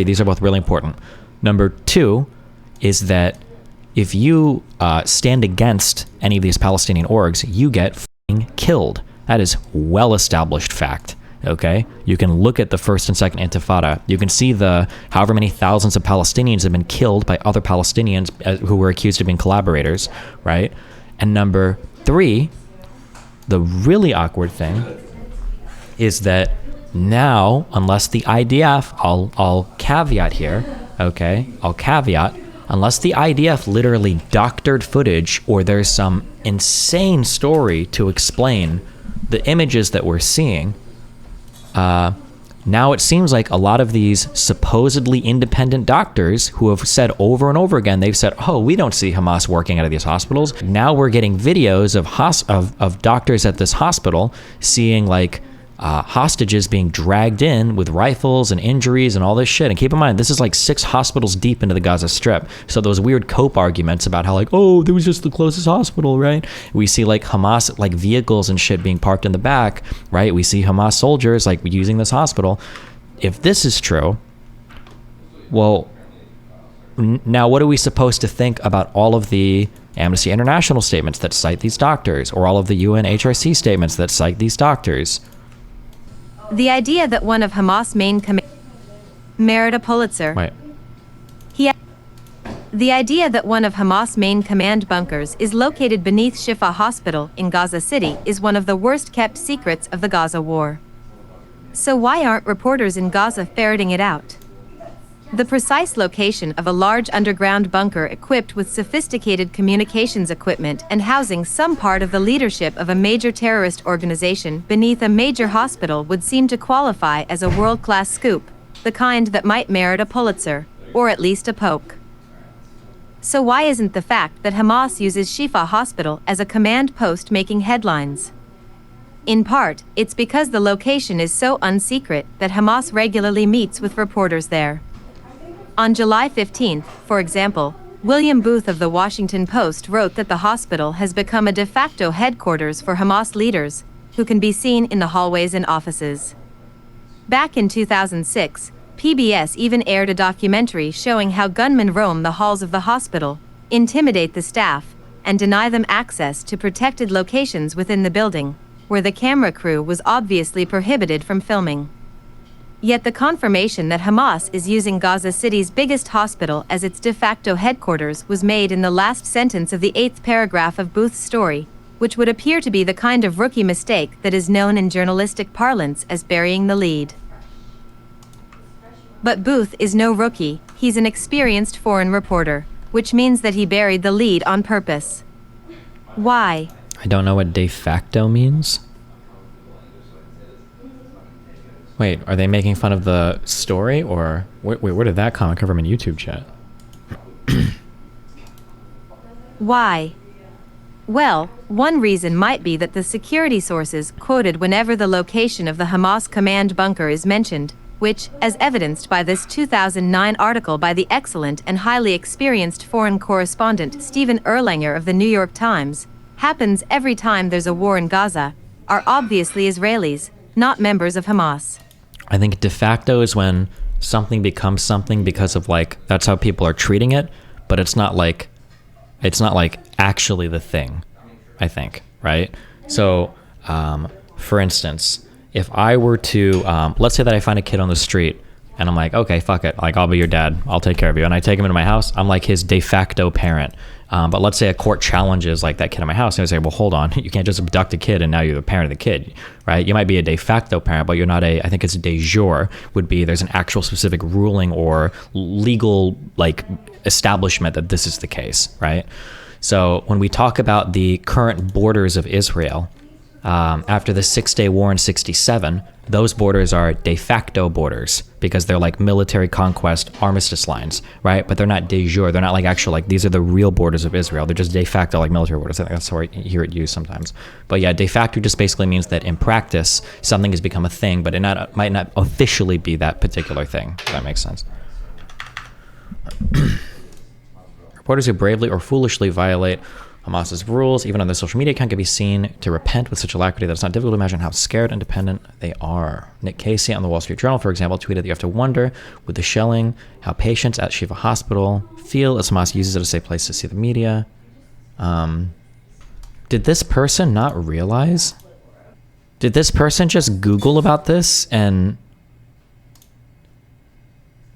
these are both really important. Number 2 is that if you stand against any of these Palestinian orgs, you get f***ing killed. That is well-established fact, okay? You can look at the first and second Intifada. You can see the however many thousands of Palestinians have been killed by other Palestinians who were accused of being collaborators, right? And number 3, the really awkward thing is that now, unless the IDF, I'll caveat here, okay? I'll caveat, unless the IDF literally doctored footage or there's some insane story to explain the images that we're seeing, now it seems like a lot of these supposedly independent doctors who have said over and over again, they've said, oh, we don't see Hamas working out of these hospitals. Now we're getting videos of doctors at this hospital seeing like hostages being dragged in with rifles and injuries and all this shit. And keep in mind, this is like 6 hospitals deep into the Gaza Strip. So those weird cope arguments about how like, oh, there was just the closest hospital, right? We see like Hamas like vehicles and shit being parked in the back, right? We see Hamas soldiers like using this hospital. If this is true, well, now what are we supposed to think about all of the Amnesty International statements that cite these doctors, or all of the UN HRC statements that cite these doctors? The idea that one of Hamas' main merit a Pulitzer. Wait. The idea that one of Hamas' main command bunkers is located beneath Shifa Hospital in Gaza City is one of the worst kept secrets of the Gaza war. So why aren't reporters in Gaza ferreting it out? The precise location of a large underground bunker equipped with sophisticated communications equipment and housing some part of the leadership of a major terrorist organization beneath a major hospital would seem to qualify as a world-class scoop, the kind that might merit a Pulitzer, or at least a poke. So why isn't the fact that Hamas uses Shifa Hospital as a command post making headlines? In part, it's because the location is so unsecret that Hamas regularly meets with reporters there. On July 15th, for example, William Booth of the Washington Post wrote that the hospital has become a de facto headquarters for Hamas leaders, who can be seen in the hallways and offices. Back in 2006, PBS even aired a documentary showing how gunmen roam the halls of the hospital, intimidate the staff, and deny them access to protected locations within the building, where the camera crew was obviously prohibited from filming. Yet the confirmation that Hamas is using Gaza City's biggest hospital as its de facto headquarters was made in the last sentence of the 8th paragraph of Booth's story, which would appear to be the kind of rookie mistake that is known in journalistic parlance as burying the lead. But Booth is no rookie, he's an experienced foreign reporter, which means that he buried the lead on purpose. Why? I don't know what de facto means. Wait, are they making fun of the story, or wait, where did that comment come from in YouTube chat? Why? Well, one reason might be that the security sources quoted whenever the location of the Hamas command bunker is mentioned, which, as evidenced by this 2009 article by the excellent and highly experienced foreign correspondent Stephen Erlanger of the New York Times, happens every time there's a war in Gaza, are obviously Israelis, not members of Hamas. I think de facto is when something becomes something because of like, that's how people are treating it, but it's not like actually the thing, I think, right? So, for instance, if I were to, let's say that I find a kid on the street and I'm like, okay, fuck it. Like, I'll be your dad. I'll take care of you. And I take him into my house. I'm like his de facto parent. But let's say a court challenges like that kid in my house. And I say, well, hold on. You can't just abduct a kid and now you're the parent of the kid, right? You might be a de facto parent, but you're not I think it's de jure would be there's an actual specific ruling or legal like establishment that this is the case, right? So when we talk about the current borders of Israel, after the 6-Day War in 1967, those borders are de facto borders because they're like military conquest armistice lines, right? But they're not de jure. They're not like actual, like these are the real borders of Israel. They're just de facto like military borders. I think that's how I hear it used sometimes. But yeah, de facto just basically means that in practice, something has become a thing, but it might not officially be that particular thing, if that makes sense. Reporters who bravely or foolishly violate Hamas's rules, even on their social media account, can be seen to repent with such alacrity that it's not difficult to imagine how scared and dependent they are. Nick Casey on the Wall Street Journal, for example, tweeted that you have to wonder, with the shelling, how patients at Shiva Hospital feel as Hamas uses it as a safe place to see the media. Did this person not realize? Did this person just Google about this and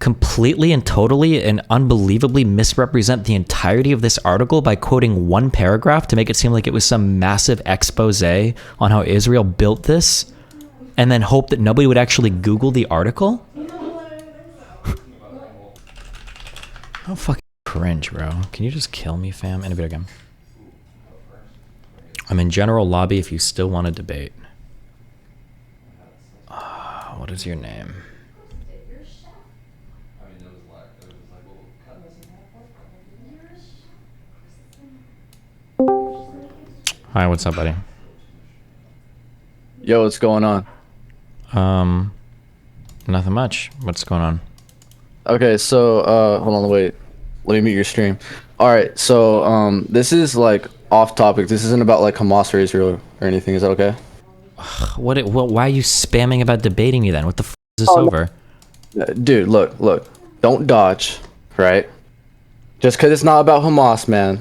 completely and totally and unbelievably misrepresent the entirety of this article by quoting one paragraph to make it seem like it was some massive expose on how Israel built this, and then hope that nobody would actually Google the article? How fucking cringe, bro. Can you just kill me, fam? In a video game. I'm in general lobby if you still want to debate. What is your name? Hi, what's up, buddy? Yo, what's going on? Nothing much. What's going on? Okay, so hold on, wait. Let me mute your stream. All right, so this is like off topic. This isn't about like Hamas or Israel or anything. Is that okay? Why are you spamming about debating me then? What the f is this over? Dude, look. Don't dodge, right? Just because it's not about Hamas, man.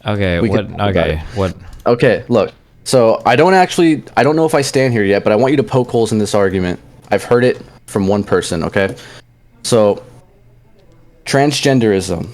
Okay, what? Okay, look. So I don't know if I stand here yet, but I want you to poke holes in this argument. I've heard it from one person, okay? So transgenderism,